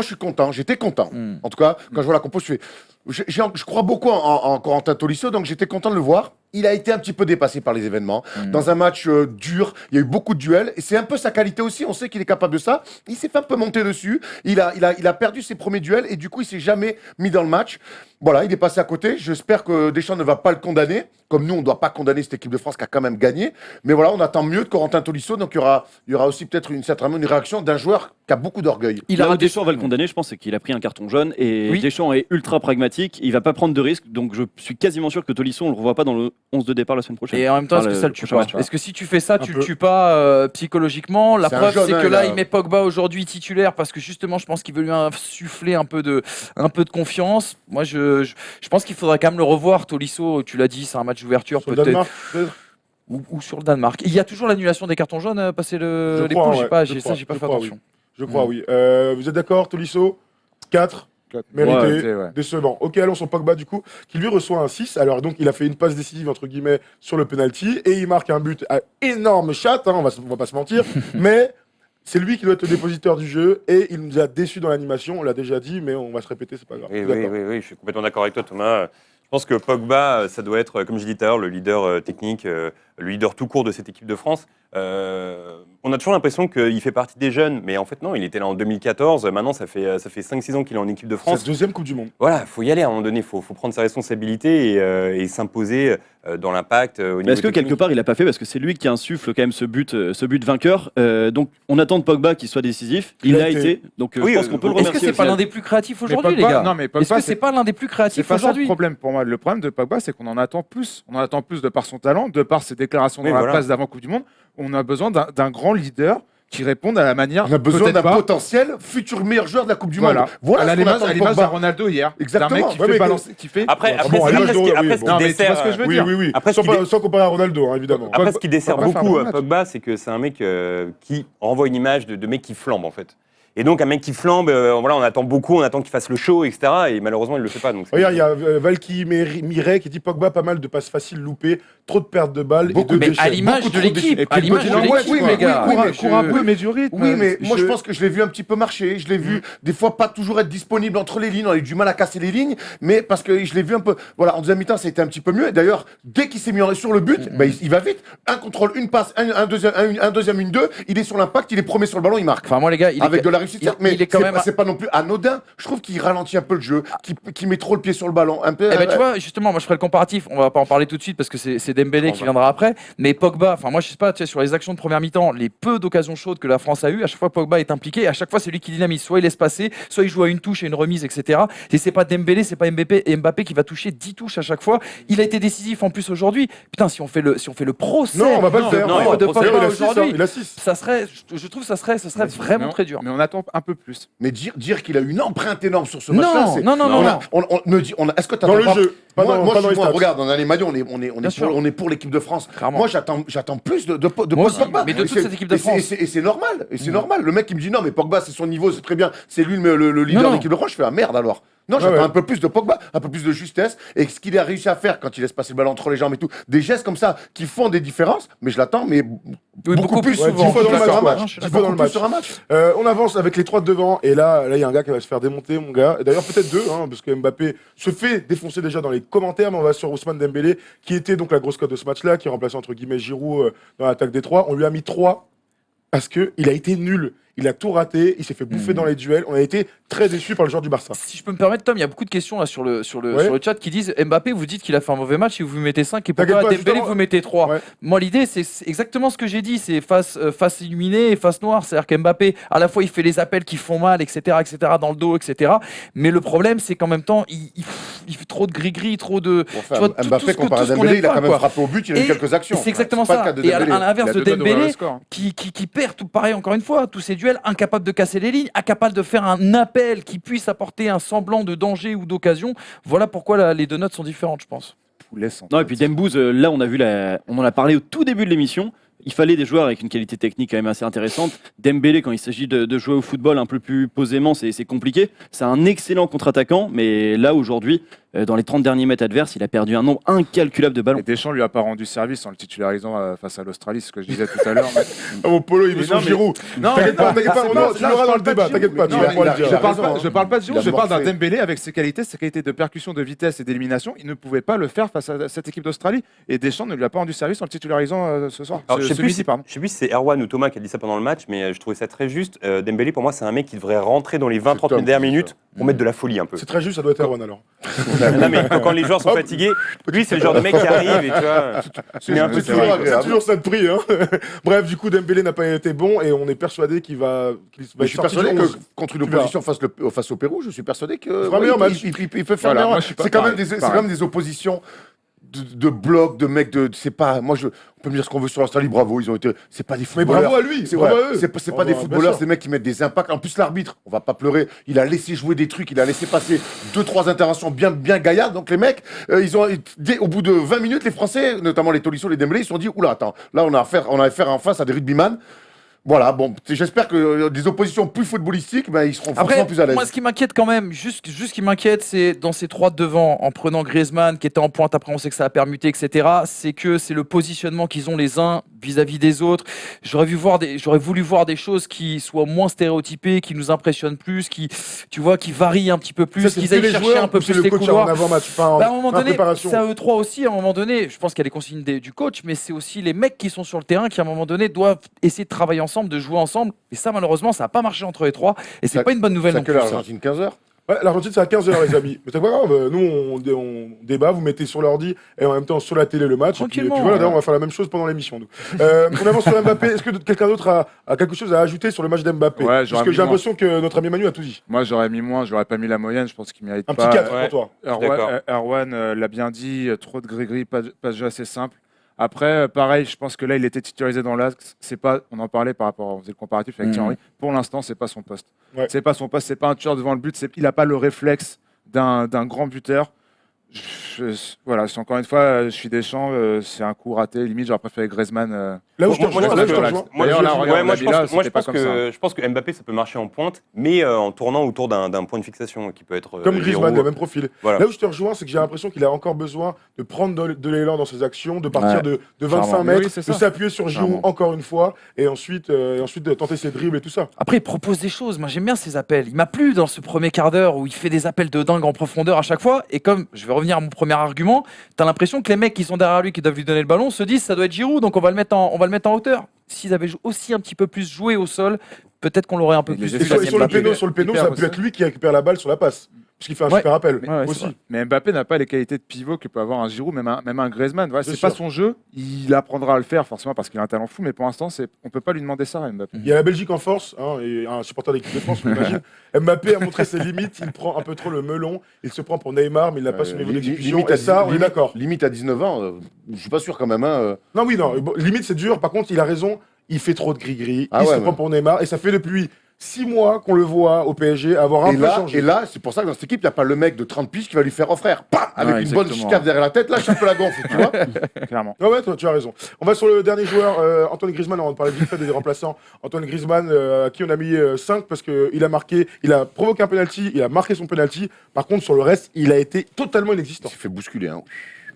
suis content. J'étais content. Hmm. En tout cas, quand je vois la compo, je crois beaucoup en Corentin Tolisso, donc j'étais content de le voir. il a été un petit peu dépassé par les événements. Dans un match dur, il y a eu beaucoup de duels. Et c'est un peu sa qualité aussi. On sait qu'il est capable de ça. Il s'est fait un peu monter dessus. Il a perdu ses premiers duels et du coup, il s'est jamais mis dans le match. Voilà, il est passé à côté. J'espère que Deschamps ne va pas le condamner. Comme nous, on ne doit pas condamner cette équipe de France qui a quand même gagné. Mais voilà, on attend mieux de Corentin Tolisso. Donc il y aura aussi peut-être certainement une réaction d'un joueur qui a beaucoup d'orgueil. Là où Deschamps va le condamner, je pense, c'est qu'il a pris un carton jaune et Deschamps est ultra pragmatique. Il va pas prendre de risques. Donc je suis quasiment sûr que Tolisso, on le revoit pas dans le 11 de départ la semaine prochaine. Et en même temps, est-ce que ça le tue pas? Est-ce que si tu fais ça, tu le tues pas psychologiquement? La preuve, c'est que là, il met Pogba aujourd'hui titulaire parce que justement, je pense qu'il veut lui insuffler un peu de confiance. Moi, je pense qu'il faudrait quand même le revoir. Tolisso, tu l'as dit, c'est un match d'ouverture peut-être. Ou sur le Danemark. Il y a toujours l'annulation des cartons jaunes passer les poules. J'ai pas fait attention. Je crois, oui. Vous êtes d'accord, Tolisso? 4 mérité, décevant. Ok, allons sur Pogba du coup, qui lui reçoit un 6. Alors donc il a fait une passe décisive entre guillemets sur le penalty et il marque un but à énorme chatte, on va pas se mentir, mais c'est lui qui doit être le dépositeur du jeu et il nous a déçus dans l'animation, on l'a déjà dit, mais on va se répéter, c'est pas grave. Oui, je suis complètement d'accord avec toi, Thomas. Je pense que Pogba, ça doit être, comme je disais tout à l'heure, le leader technique, le leader tout court de cette équipe de France. On a toujours l'impression qu'il fait partie des jeunes, mais en fait non, il était là en 2014, maintenant ça fait 5-6 ans qu'il est en équipe de France. C'est la deuxième Coupe du Monde. Voilà, il faut y aller à un moment donné, il faut prendre ses responsabilités et s'imposer dans l'impact. Est-ce que quelque part il a pas fait parce que c'est lui qui insuffle quand même ce but vainqueur. Donc on attend de Pogba qu'il soit décisif. Il l'a été. Donc je pense qu'on peut le remercier. Est-ce que c'est pas l'un des plus créatifs aujourd'hui, les gars? Est-ce que c'est pas l'un des plus créatifs aujourd'hui? C'est pas ça le problème pour moi. Le problème de Pogba, c'est qu'on en attend plus. On en attend plus de par son talent, de par ses déclarations dans la presse d'avant Coupe du Monde. On a besoin d'un grand leader qui réponde à la manière. On a besoin d'un potentiel futur meilleur joueur de la Coupe du Monde. Voilà à l'image de Ronaldo hier. Exactement. Un mec qui fait balancer, qui fait. Après, ce que dessert. je veux dire. Oui. Après, sans comparer à Ronaldo, évidemment. Après, ce qui dessert beaucoup Pogba, c'est que c'est un mec qui renvoie une image de mec qui flambe en fait. Et donc, un mec qui flambe, on attend beaucoup, on attend qu'il fasse le show, etc. Et malheureusement, il ne le fait pas. Donc regarde, il y a Valky Mireille qui dit Pogba, pas mal de passes faciles loupées, trop de pertes de balles et de déchets. À l'image de l'équipe, les gars. Court un peu, mais du rythme. Oui, mais moi, je pense que je l'ai vu un petit peu marcher. Je l'ai vu, des fois, pas toujours être disponible entre les lignes. On a eu du mal à casser les lignes, mais parce que je l'ai vu un peu. Voilà, en deuxième mi-temps, ça a été un petit peu mieux. Et d'ailleurs, dès qu'il s'est mis sur le but, il va vite. Un contrôle, une passe, un deuxième, une deux. Il est sur l'impact, il est premier sur le ballon, il marque. Enfin, moi, les gars, avec de la réussite. Mais c'est pas non plus anodin. Je trouve qu'il ralentit un peu le jeu, qu'il met trop le pied sur le ballon. Un peu. Tu vois, justement, moi je ferai le comparatif. On va pas en parler tout de suite parce que c'est Dembélé qui viendra après. Mais Pogba, enfin moi je sais pas, tu sais, sur les actions de première mi-temps, les peu d'occasions chaudes que la France a eues, à chaque fois Pogba est impliqué, et à chaque fois c'est lui qui dynamise. Soit il laisse passer, soit il joue à une touche et une remise, etc. Et c'est pas Dembélé, c'est pas Mbappé qui va toucher 10 touches à chaque fois. Il a été décisif en plus aujourd'hui. Putain, si on fait le procès. Non, on va pas le faire. De Pogba aujourd'hui, il a 6. ça serait, je trouve, ça serait vraiment très dur. Mais on attend un peu plus. Mais dire qu'il a une empreinte énorme sur ce match-là, c'est. Non. Est-ce que tu dans le jeu, moi, regarde, on a les maillots, on est pour l'équipe de France. Clairement. Moi, j'attends plus de Moi aussi, Pogba. mais de toute cette équipe de France. Et c'est normal. Et c'est normal. Le mec qui me dit non, mais Pogba, c'est son niveau, c'est très bien. C'est lui le leader de l'équipe de France. Je fais merde alors. Non, j'attends un peu plus de Pogba, un peu plus de justesse. Et ce qu'il a réussi à faire quand il laisse passer le ballon entre les jambes et tout, des gestes comme ça qui font des différences, mais je l'attends, mais beaucoup plus souvent. 10 fois dans le match. Sur un match. On avance avec les 3 de devant, et là, il y a un gars qui va se faire démonter, mon gars. D'ailleurs, peut-être 2, parce que Mbappé se fait défoncer déjà dans les commentaires, mais on va sur Ousmane Dembélé, qui était donc la grosse cote de ce match-là, qui remplaçait entre guillemets Giroud dans l'attaque des 3. On lui a mis 3 parce qu'il a été nul. Il a tout raté, il s'est fait bouffer dans les duels. On a été très déçus par le joueur du Barça. Si je peux me permettre, Tom, il y a beaucoup de questions là sur le chat qui disent Mbappé, vous dites qu'il a fait un mauvais match et vous mettez 5 et pourquoi Dembélé vous mettez 3. Moi, l'idée, c'est exactement ce que j'ai dit, c'est face illuminée et face noire. C'est-à-dire qu'Mbappé, à la fois, il fait les appels qui font mal, etc., dans le dos, etc. Mais le problème, c'est qu'en même temps, il fait trop de gris-gris, trop de. Mbappé, comparé à Dembélé, il a quand même frappé au but, il a eu quelques actions. C'est exactement ça. Et à l'inverse de Dembélé, qui perd tout pareil, encore une fois, tous ces duels, incapable de casser les lignes, incapable de faire un appel qui puisse apporter un semblant de danger ou d'occasion. Voilà pourquoi les deux notes sont différentes, je pense. Non, et puis Dembouz, là on a vu on en a parlé au tout début de l'émission. Il fallait des joueurs avec une qualité technique quand même assez intéressante. Dembélé, quand il s'agit de jouer au football un peu plus posément, c'est compliqué. C'est un excellent contre-attaquant, mais là aujourd'hui, dans les 30 derniers mètres adverses, il a perdu un nombre incalculable de ballons. Et Deschamps lui a pas rendu service en le titularisant face à l'Australie, c'est ce que je disais tout à l'heure. Ah, mon Polo, il veut son Giroud. Non, T'inquiète pas, tu l'auras dans le débat, t'inquiète pas, tu Non, vas mais pouvoir le dire. je parle pas de Giroud, Il a je parle d'un morflé. Dembélé avec ses qualités de percussion, de vitesse et d'élimination. Il ne pouvait pas le faire face à cette équipe d'Australie. Et Deschamps ne lui a pas rendu service en le titularisant ce soir. Alors, je sais ce plus midi, pardon. je sais plus si c'est Erwan ou Thomas qui a dit ça pendant le match, mais je trouvais ça très juste. Dembélé, pour moi, c'est un mec qui devrait rentrer dans les 20-30 Tom dernières qui dit minutes pour mettre de la folie un peu. C'est très juste, ça doit être Erwan alors. Non, mais quand les joueurs sont fatigués, lui, c'est le genre de mec qui arrive et tu vois. Mais un peu C'est toujours toujours, agréable. toujours ça de prix. Hein. Bref, du coup, Dembélé n'a pas été bon et on est persuadé qu'il va Mais être je suis sorti persuadé du que 11. contre une opposition face au Pérou, je suis persuadé que fera un meilleur match. il peut faire Voilà, meilleur moi, match. je suis pas C'est quand même pareil. c'est quand même des oppositions de blocs, de mecs de c'est pas moi on peut me dire ce qu'on veut sur l'Australie, bravo, ils ont été c'est pas des Mais footballeurs. bravo à lui, C'est bravo ouais, à eux. c'est pas Oh, des bah, footballeurs, bien c'est des mecs qui mettent des impacts. En plus l'arbitre, on va pas pleurer, il a laissé jouer des trucs, il a laissé passer 2-3 interventions bien gaillardes. Donc les mecs, au bout de 20 minutes, les Français, notamment les Tolisso, les Dembélé, ils se sont dit oula, attends, là on a affaire en face à des rugbyman. Voilà, bon, j'espère que des oppositions plus footballistiques, ben, ils seront forcément Après, plus à l'aise. moi, ce qui m'inquiète quand même, juste ce qui m'inquiète, c'est dans ces trois de devant, en prenant Griezmann, qui était en pointe, après on sait que ça a permuté, etc., c'est que c'est le positionnement qu'ils ont les uns vis-à-vis des autres. J'aurais voulu voir des choses qui soient moins stéréotypées, qui nous impressionnent plus, qui varient un petit peu plus, Ça, c'est qu'ils tous aillent les chercher joueurs, un peu ou c'est plus le les coach couloirs. en avant-match, pas en Bah, à un moment donné, préparation. c'est à eux trois aussi, à un moment donné, je pense qu'il y a les consignes du coach, mais c'est aussi les mecs qui sont sur le terrain qui, à un moment donné, doivent essayer de travailler ensemble, de jouer ensemble. Et ça, malheureusement, ça n'a pas marché entre les trois. Et c'est Ça- pas une bonne nouvelle C'est non que plus. ça. l'Argentine 15h. Ouais, l'Argentine, c'est à 15h, les amis. Mais c'est pas grave, nous, on débat, vous mettez sur l'ordi et en même temps sur la télé le match. Et puis Tranquillement, voilà, d'ailleurs, ouais. on va faire la même chose pendant l'émission. nous. On avance sur Mbappé. Est-ce que quelqu'un d'autre a quelque chose à ajouter sur le match d'Mbappé? Ouais, Parce j'aurais que mis j'ai l'impression que notre ami Manu a tout dit. Moi, j'aurais mis moins, j'aurais pas mis la moyenne, je pense qu'il mérite Un pas. petit 4 ouais. pour toi. d'accord. Erwan l'a bien dit, trop de gris-gris, pas de jeu assez simple. Après, pareil, je pense que là, il était titularisé dans l'axe. C'est pas, on en parlait par rapport, on faisait le comparatif avec Thierry Henry. Pour l'instant, c'est pas son poste. Ouais. C'est pas son poste, c'est pas un tueur devant le but. Il a pas le réflexe d'un grand buteur. Voilà, encore une fois, je suis Deschamps, c'est un coup raté. Limite, j'aurais préféré Griezmann. Là où je te Moi, rejoins, là où je te Moi, rejoins. D'ailleurs, là, regarde, moi, on je l'a pense, mis là, moi, je c'était pas pense comme que, ça. je pense que Mbappé, ça peut marcher en pointe, mais en tournant autour d'un point de fixation qui peut être. Comme Griezmann, Giroud. le même profil. Voilà. Là où je te rejoins, c'est que j'ai l'impression qu'il a encore besoin de prendre de l'élan dans ses actions, de partir Ouais. de 25 Clairement. mètres, Oui, c'est de ça. s'appuyer sur Giroud Clairement. encore une fois, et ensuite de tenter ses dribbles et tout ça. Après, il propose des choses. Moi, j'aime bien ses appels. Il m'a plu dans ce premier quart d'heure où il fait des appels de dingue en profondeur à chaque fois. Et comme je vais revenir à mon premier argument, t'as l'impression que les mecs qui sont derrière lui, qui doivent lui donner le ballon, se disent ça doit être Giroud, donc on va le mettre en hauteur. S'ils avaient aussi un petit peu plus joué au sol, peut-être qu'on l'aurait un peu Et plus les vu. Et la sur le Mbappé, péno, hyper ça peut être lui qui récupère la balle sur la passe. Parce qu'il fait un Ouais. super appel Ouais, c'est aussi. vrai. Mais Mbappé n'a pas les qualités de pivot que peut avoir un Giroud, même un Griezmann. Voilà, Bien c'est pas sûr. son jeu. Il apprendra à le faire forcément parce qu'il a un talent fou, mais pour l'instant, on peut pas lui demander ça à Mbappé. Il y a la Belgique en force, hein, et un supporter d'équipe de France, on imagine. Mbappé a montré ses limites, il prend un peu trop le melon, il se prend pour Neymar, mais il n'a pas son niveau d'exécution. Et ça, on est d'accord. Limite à 19 ans, je suis pas sûr quand même. Non, oui, non, bon, limite c'est dur, par contre, il a raison, il fait trop de gris-gris, Ah il ouais, se prend pour Neymar, et ça fait depuis 6 mois qu'on le voit au PSG avoir un peu changé. Et là, c'est pour ça que dans cette équipe, il n'y a pas le mec de 30 piges qui va lui faire offrir, avec Ouais, une bonne exactement. chicane derrière la tête, lâche un peu la gonfle, tu vois. Clairement. Ah ouais, toi, tu as raison. On va sur le dernier joueur, Antoine Griezmann, on va parler vite fait des remplaçants. Antoine Griezmann, à qui on a mis 5 parce qu'il a marqué, il a provoqué un penalty, il a marqué son penalty. Par contre, sur le reste, il a été totalement Il inexistant. s'est fait bousculer. Hein.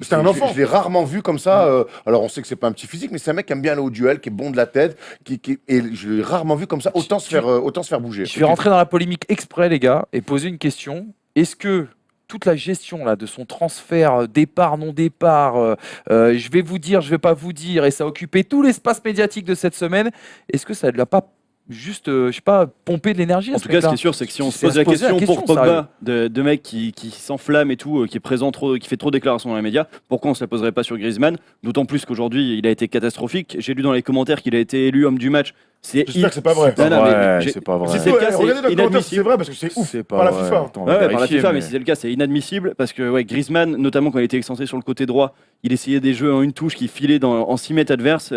C'était un enfant. Je l'ai rarement vu comme ça. Alors, on sait que c'est pas un petit physique, mais c'est un mec qui aime bien aller au duel, qui est bon de la tête, et je l'ai rarement vu comme ça, autant se faire bouger. Je vais rentrer dans la polémique exprès, les gars, et poser une question. Est-ce que toute la gestion là, de son transfert, départ, non départ, je vais vous dire, je vais pas vous dire, et ça a occupé tout l'espace médiatique de cette semaine, est-ce que ça ne l'a pas juste, je sais pas, pomper de l'énergie à En ce tout cas, ce mec-là qui est sûr, c'est que si on se C'est pose à la se poser la question pour question, Pogba, de mec qui s'enflamme et tout, qui est présent trop, qui fait trop de déclarations dans les médias, pourquoi on se la poserait pas sur Griezmann? D'autant plus qu'aujourd'hui, il a été catastrophique. J'ai lu dans les commentaires qu'il a été élu homme du match. J'espère que c'est pas vrai. Non, non, mais j'ai- c'est pas Si c'est le cas, regardez dans c'est le commentaire si c'est inadmissible. vrai, parce que c'est ouf. C'est Par la vrai. FIFA. Attends, on Ouais, va par la vérifier, FIFA, mais si c'est le cas, c'est inadmissible parce que Griezmann, notamment quand il était excentré sur le côté droit, il essayait des jeux en une touche qui filaient en 6 mètres adverses.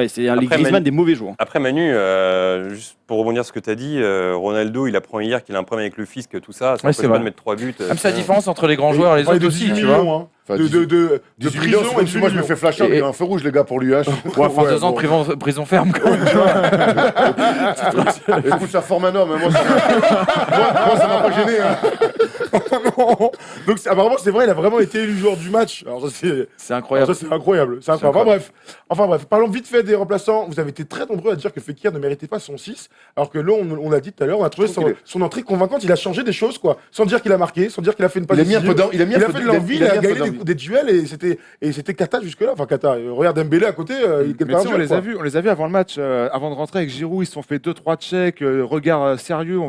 C'est les Après, Griezmann des mauvais joueurs. Après Manu, juste pour rebondir sur ce que tu as dit, Ronaldo, il apprend hier qu'il a un problème avec le fisc, tout ça. Ça Ouais, c'est empêche pas vrai. de mettre 3 buts. Même c'est la différence entre les grands joueurs et les On parlait autres de aussi, 18 tu vois. millions, hein. Enfin, de 18 prison millions, et même de si moi je me fais flasher, Et- il y a un feu rouge, les gars, pour lui. Hein. Ouais, enfin, 2 ans de prison ferme. Quand même. Écoute, ça forme un homme. Hein. Moi, ça m'a pas gêné. Hein. Non. Donc apparemment c'est vrai, il a vraiment été élu joueur du match. Alors ça c'est C'est incroyable. ça, c'est incroyable. C'est incroyable. Enfin bref, parlons vite fait des remplaçants. Vous avez été très nombreux à dire que Fekir ne méritait pas son 6, alors que là on l'a dit tout à l'heure, on a trouvé Je trouve son entrée convaincante. Il a changé des choses quoi, sans dire qu'il a marqué, sans dire qu'il a fait une passe Il a mis un peu décisive. d'en- il a mis un Il a peu fait de- de l'envie, il a il a mis un peu gagné d'envie. des duels et c'était cata jusque là. Enfin cata. Regarde Dembélé à côté, il Mais gagne pas un tu sais, duel, quoi. on les a vus avant le match, avant de rentrer avec Giroud, ils se sont fait 2-3 checks, regard sérieux,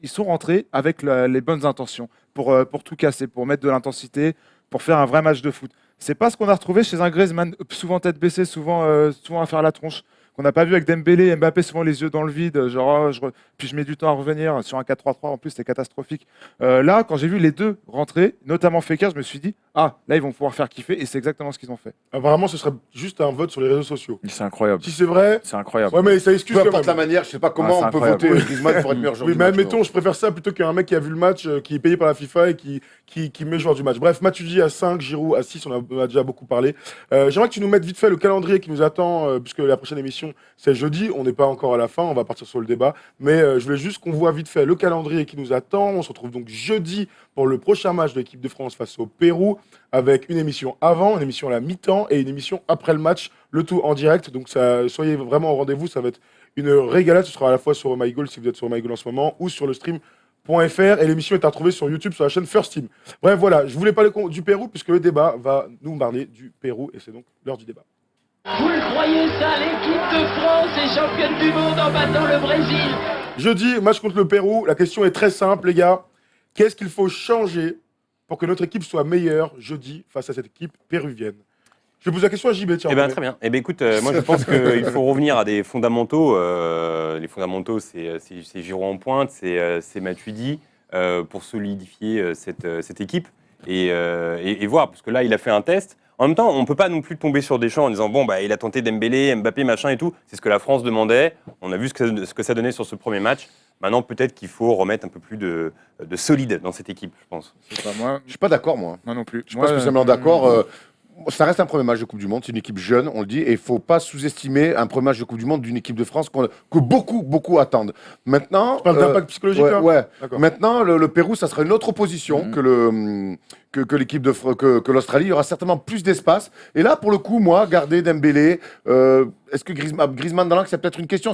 ils sont rentrés avec les bonnes intentions pour tout casser, pour mettre de l'intensité, pour faire un vrai match de foot. C'est pas ce qu'on a retrouvé chez un Griezmann, souvent tête baissée, souvent à faire la tronche, qu'on n'a pas vu avec Dembélé, Mbappé, souvent les yeux dans le vide, genre, puis je mets du temps à revenir sur un 4-3-3, en plus c'était catastrophique. Là, quand j'ai vu les deux rentrer, notamment Fekir, je me suis dit, ah, là ils vont pouvoir faire kiffer, et c'est exactement ce qu'ils ont fait. Apparemment ce serait juste un vote sur les réseaux sociaux. C'est incroyable. Si c'est vrai, C'est incroyable. ouais mais ça excuse Peu quand importe même. la manière, je sais pas comment c'est on peut incroyable. voter Griezmann pour être meilleur joueur Oui, du mais match. admettons, je préfère ça plutôt qu'un mec qui a vu le match, qui est payé par la FIFA et qui met joueur du match. Bref, Matuidi à 5, Giroud à 6, on a déjà beaucoup parlé. J'aimerais que tu nous mettes vite fait le calendrier qui nous attend, puisque la prochaine émission, c'est jeudi. On n'est pas encore à la fin, on va partir sur le débat. Mais je voulais juste qu'on voit vite fait le calendrier qui nous attend. On se retrouve donc jeudi pour le prochain match de l'équipe de France face au Pérou, avec une émission avant, une émission à la mi-temps et une émission après le match, le tout en direct. Donc soyez vraiment au rendez-vous, ça va être une régalade. Ce sera à la fois sur Oh My Goal si vous êtes sur Oh My Goal en ce moment ou sur le stream.fr, et l'émission est à retrouver sur YouTube sur la chaîne First Team. Bref, voilà, je voulais parler du Pérou puisque le débat va nous parler du Pérou et c'est donc l'heure du débat. Vous le croyez ça, l'équipe de France est championne du monde en battant le Brésil. Jeudi, match contre le Pérou. La question est très simple, les gars. Qu'est-ce qu'il faut changer pour que notre équipe soit meilleure jeudi face à cette équipe péruvienne? Je vais poser la question à JB, tiens. Eh bien, très bien. Eh bien, écoute, moi, je pense qu'il faut revenir à des fondamentaux. Les fondamentaux, c'est Giroud en pointe, c'est Matuidi pour solidifier cette équipe et voir. Parce que là, il a fait un test. En même temps, on ne peut pas non plus tomber sur Deschamps en disant bon, bah, il a tenté Dembélé, Mbappé, machin et tout. C'est ce que la France demandait. On a vu ce que ça donnait sur ce premier match. Maintenant, peut-être qu'il faut remettre un peu plus de solide dans cette équipe, je pense. C'est pas moi, Je suis pas d'accord, moi. moi non plus. Je suis pas spécialement d'accord. Ça reste un premier match de Coupe du Monde. C'est une équipe jeune, on le dit, et il faut pas sous-estimer un premier match de Coupe du Monde d'une équipe de France que beaucoup attendent. Maintenant, Tu parles d'impact psychologique, ouais, là ouais. D'accord. Maintenant, le Pérou, ça sera une autre opposition que l'équipe que l'Australie. Il y aura certainement plus d'espace. Et là, pour le coup, moi, garder Dembélé, est-ce que Griezmann dans l'axe, c'est peut-être une question.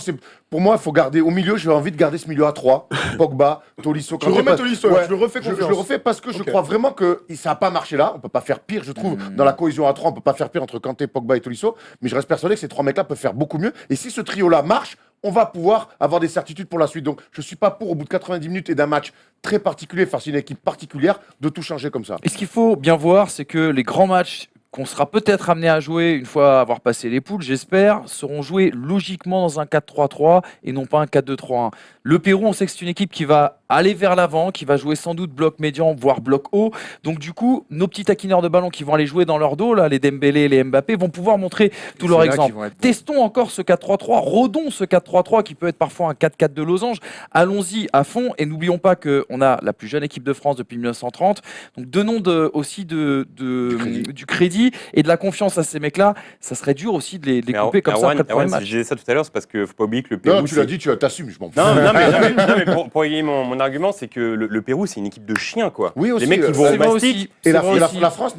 Pour moi, il faut garder au milieu. J'ai envie de garder ce milieu à 3. Pogba, Tolisso. Tu remets Tolisso, Ouais. je le refais Je confiance. le refais parce que je Ok. crois vraiment que ça n'a pas marché là. On peut pas faire pire, je trouve. Dans la cohésion à 3, on peut pas faire pire entre Kanté, Pogba et Tolisso. Mais je reste persuadé que ces trois mecs-là peuvent faire beaucoup mieux. Et si ce trio-là marche, on va pouvoir avoir des certitudes pour la suite. Donc, je suis pas pour, au bout de 90 minutes et d'un match très particulier, face à une équipe particulière, de tout changer comme ça. Et ce qu'il faut bien voir, c'est que les grands matchs qu'on sera peut-être amené à jouer une fois avoir passé les poules, j'espère, seront joués logiquement dans un 4-3-3 et non pas un 4-2-3-1. Le Pérou, on sait que c'est une équipe qui va aller vers l'avant, qui va jouer sans doute bloc médian, voire bloc haut. Donc du coup, nos petits taquineurs de ballon qui vont aller jouer dans leur dos, là, les Dembélé, les Mbappé, vont pouvoir montrer tout leur exemple. Testons encore ce 4-3-3, rodons ce 4-3-3 qui peut être parfois un 4-4 de losange. Allons-y à fond et n'oublions pas qu'on a la plus jeune équipe de France depuis 1930. Donc donnons aussi du crédit et de la confiance à ces mecs-là. Ça serait dur aussi de les couper comme ça après le premier Si match. je disais ça tout à l'heure, c'est parce qu'il ne faut pas oublier que le Pérou. Non, tu l'as dit, tu t'assumes, je m'en fous. Non, mais pour égayer mon argument, c'est que le Pérou, c'est une équipe de chiens, quoi. Oui, aussi, les mecs qui vont c'est au vrai mastic. aussi. Et la, C'est vrai la- aussi. la France,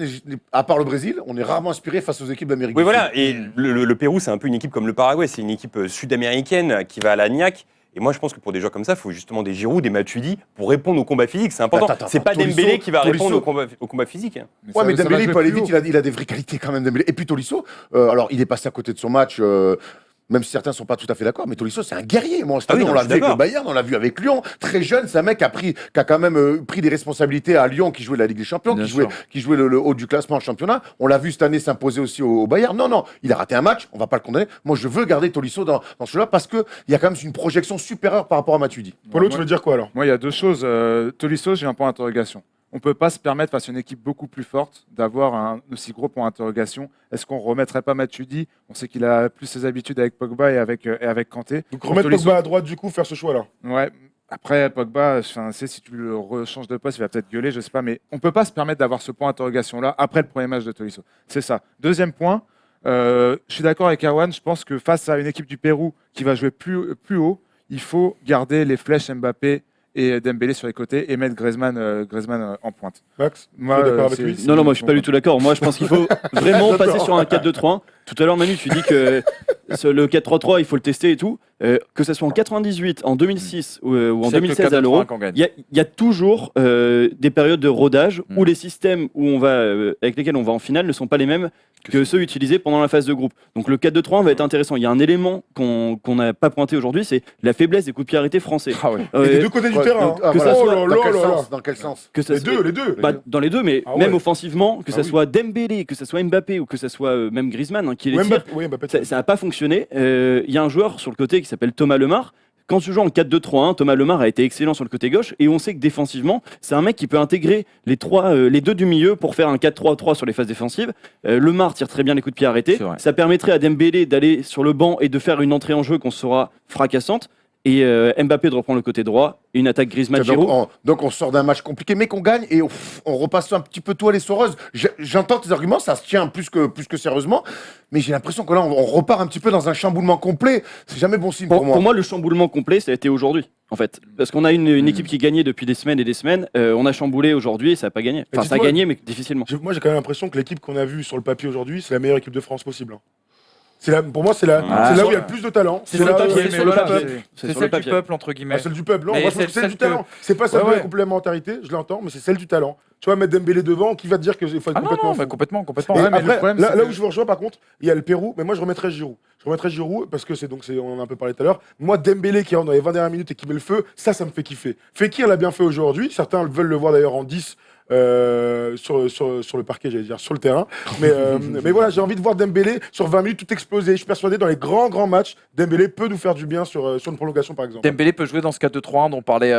à part le Brésil, on est rarement inspiré face aux équipes d'Amérique Oui, du Sud. voilà. Et le Pérou, c'est un peu une équipe comme le Paraguay. C'est une équipe sud-américaine qui va à la niaque. Et moi, je pense que pour des joueurs comme ça, il faut justement des Giroud, des Matuidi pour répondre au combat physique. C'est important. Attends, C'est pas Tolisso- Dembélé qui va répondre Tolisso- au combat physique. Hein. Ouais, mais Dembélé, il peut aller vite, il a des vraies qualités quand même, Dembélé. Et puis Tolisso, alors il est passé à côté de son match, même si certains ne sont pas tout à fait d'accord, mais Tolisso, c'est un guerrier. Moi, cette année, oui, non, on l'a je vu suis avec le d'accord. Bayern, on l'a vu avec Lyon. Très jeune, c'est un mec qui a quand même pris des responsabilités à Lyon, qui jouait la Ligue des Champions, Bien qui jouait le haut du classement en championnat. On l'a vu cette année s'imposer aussi au Bayern. Non, il a raté un match, on va pas le condamner. Moi, je veux garder Tolisso dans ce jeu-là parce qu'il y a quand même une projection supérieure par rapport à Matuidi. Paulo, tu veux dire quoi alors? Moi, il y a deux choses. Tolisso, j'ai un point d'interrogation. On ne peut pas se permettre, face à une équipe beaucoup plus forte, d'avoir un aussi gros point d'interrogation. Est-ce qu'on ne remettrait pas Matuidi? On sait qu'il a plus ses habitudes avec Pogba et avec Kanté. Donc remettre Tolisso- Pogba à droite du coup, faire ce choix-là. Ouais. Après, Pogba, enfin, si tu le rechanges de poste, il va peut-être gueuler, je sais pas, mais on peut pas se permettre d'avoir ce point d'interrogation-là après le premier match de Tolisso. C'est ça. Deuxième point, je suis d'accord avec Erwan, je pense que face à une équipe du Pérou qui va jouer plus haut, il faut garder les flèches Mbappé et Dembélé sur les côtés et mettre Griezmann en pointe. Max, Moi, tu es d'accord avec c'est- lui c'est- Non, moi je suis pas du tout d'accord. Moi je pense qu'il faut vraiment passer sur un 4-2-3-1. Tout à l'heure, Manu, tu dis que le 4-3-3, il faut le tester et tout. Que ce soit en 98, en 2006 ou en C'est que 2016 à l'Euro, qu'on gagne. il y a toujours des périodes de rodage Mm. où les systèmes avec lesquels on va en finale ne sont pas les mêmes que ceux utilisés pendant la phase de groupe. Donc le 4-2-3-1 va être intéressant. Il y a un élément qu'on n'a pas pointé aujourd'hui, c'est la faiblesse des coups de pied arrêtés français. Ah ouais. Et des deux côtés du terrain. Ah, que voilà. ça soit- Oh là Dans quel là là sens Dans quel sens Que ça Les soit- deux, les deux. Bah, dans les deux, mais Ah même ouais. offensivement, que Ah ça oui. soit Dembélé, que ça soit Mbappé ou que ça soit même Griezmann qui les Ouais, tire, Mbappé, ouais, Mbappé, ça n'a pas fonctionné. Il y a un joueur sur le côté qui s'appelle Thomas Lemar. Quand tu joues en 4-2-3-1, Thomas Lemar a été excellent sur le côté gauche et on sait que défensivement, c'est un mec qui peut intégrer les deux du milieu pour faire un 4-3-3 sur les phases défensives. Lemar tire très bien les coups de pied arrêtés. C'est vrai. Ça permettrait à Dembélé d'aller sur le banc et de faire une entrée en jeu qu'on sera fracassante. Et Mbappé de reprendre le côté droit. Une attaque Griezmann-Giroud. Donc on sort d'un match compliqué, mais qu'on gagne et on repasse un petit peu toile et soreuse. J'entends tes arguments, ça se tient plus que sérieusement, mais j'ai l'impression que là on repart un petit peu dans un chamboulement complet. C'est jamais bon signe pour moi. Pour moi, le chamboulement complet, ça a été aujourd'hui, en fait. Parce qu'on a une équipe qui gagnait depuis des semaines et des semaines. On a chamboulé aujourd'hui et ça n'a pas gagné. Enfin, ça a dis-moi- gagné, mais difficilement. Moi, j'ai quand même l'impression que l'équipe qu'on a vue sur le papier aujourd'hui, c'est la meilleure équipe de France possible. Hein. Pour moi, c'est là où il y a le plus de talent. C'est sur le là papier, où- c'est sur sur le le papier. papier. C'est C'est sur le celle du papier. peuple, entre guillemets. celle du peuple. Non, Mais moi, je pense c'est que c'est celle celle du que- talent. C'est pas celle Ouais, de la ouais. complémentarité, je l'entends, mais c'est celle du talent. Tu vois, mettre Dembélé devant, qui va te dire qu'il faut être Ah non, complètement non, fou. mais complètement. Et Ouais, mais le après, problème, là c'est où que- je vous rejoins, par contre, il y a le Pérou, mais moi, je remettrais Giroud. Je remettrais Giroud parce que on en a un peu parlé tout à l'heure. Moi, Dembélé qui rentre dans les 20 dernières minutes et qui met le feu, ça me fait kiffer. Fekir l'a bien fait aujourd'hui. Certains veulent le voir d'ailleurs en 10 sur le parquet, j'allais dire, sur le terrain. Mais voilà, j'ai envie de voir Dembélé sur 20 minutes tout exploser. Je suis persuadé, dans les grands matchs, Dembélé peut nous faire du bien sur une prolongation, par exemple. Dembélé peut jouer dans ce 4-2-3-1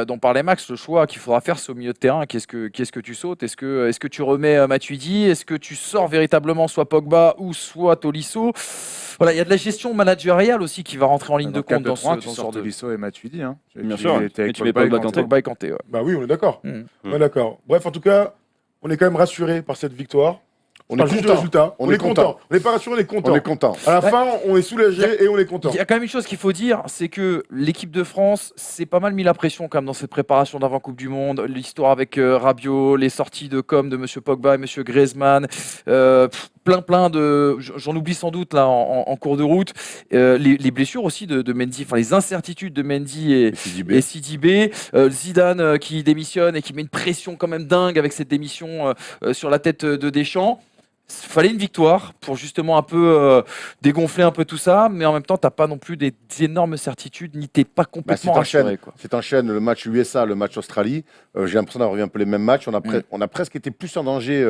dont parlait Max. Le choix qu'il faudra faire, c'est au milieu de terrain. Qu'est-ce que tu sautes? Est-ce que tu remets Matuidi? Est-ce que tu sors véritablement soit Pogba ou soit Tolisso? Voilà, il y a de la gestion managériale aussi qui va rentrer en ligne de compte dans ce tu genre sors de. Tolisso et Matuidi. Hein. Bien sûr, ouais. T'es avec Et tu mets Pogba et Pogba Kanté. Kanté. Pogba et Kanté, ouais. Bah oui, on est d'accord. Mm. On est d'accord. Bref, en tout cas, on est quand même rassuré par cette victoire. On Parle est juste du content. résultat. On On est est content. content. On n'est pas rassuré, on est content. On est content. À la Ouais. fin, on est soulagé et on est content. Il y a quand même une chose qu'il faut dire, c'est que l'équipe de France s'est pas mal mis la pression quand même dans cette préparation d'avant Coupe du Monde. L'histoire avec Rabiot, les sorties de com de Monsieur Pogba et Monsieur Griezmann, plein de, j'en oublie sans doute là en cours de route. Les blessures aussi de Mendy, enfin les incertitudes de Mendy et Sidibé, Zidane qui démissionne et qui met une pression quand même dingue avec cette démission sur la tête de Deschamps. Fallait une victoire pour justement un peu dégonfler un peu tout ça, mais en même temps, t'as pas non plus des énormes certitudes, ni t'es pas complètement rassuré. Quoi. C'est enchaîne le match USA, le match Australie. J'ai l'impression d'avoir vu un peu les mêmes matchs. On a presque été plus en danger.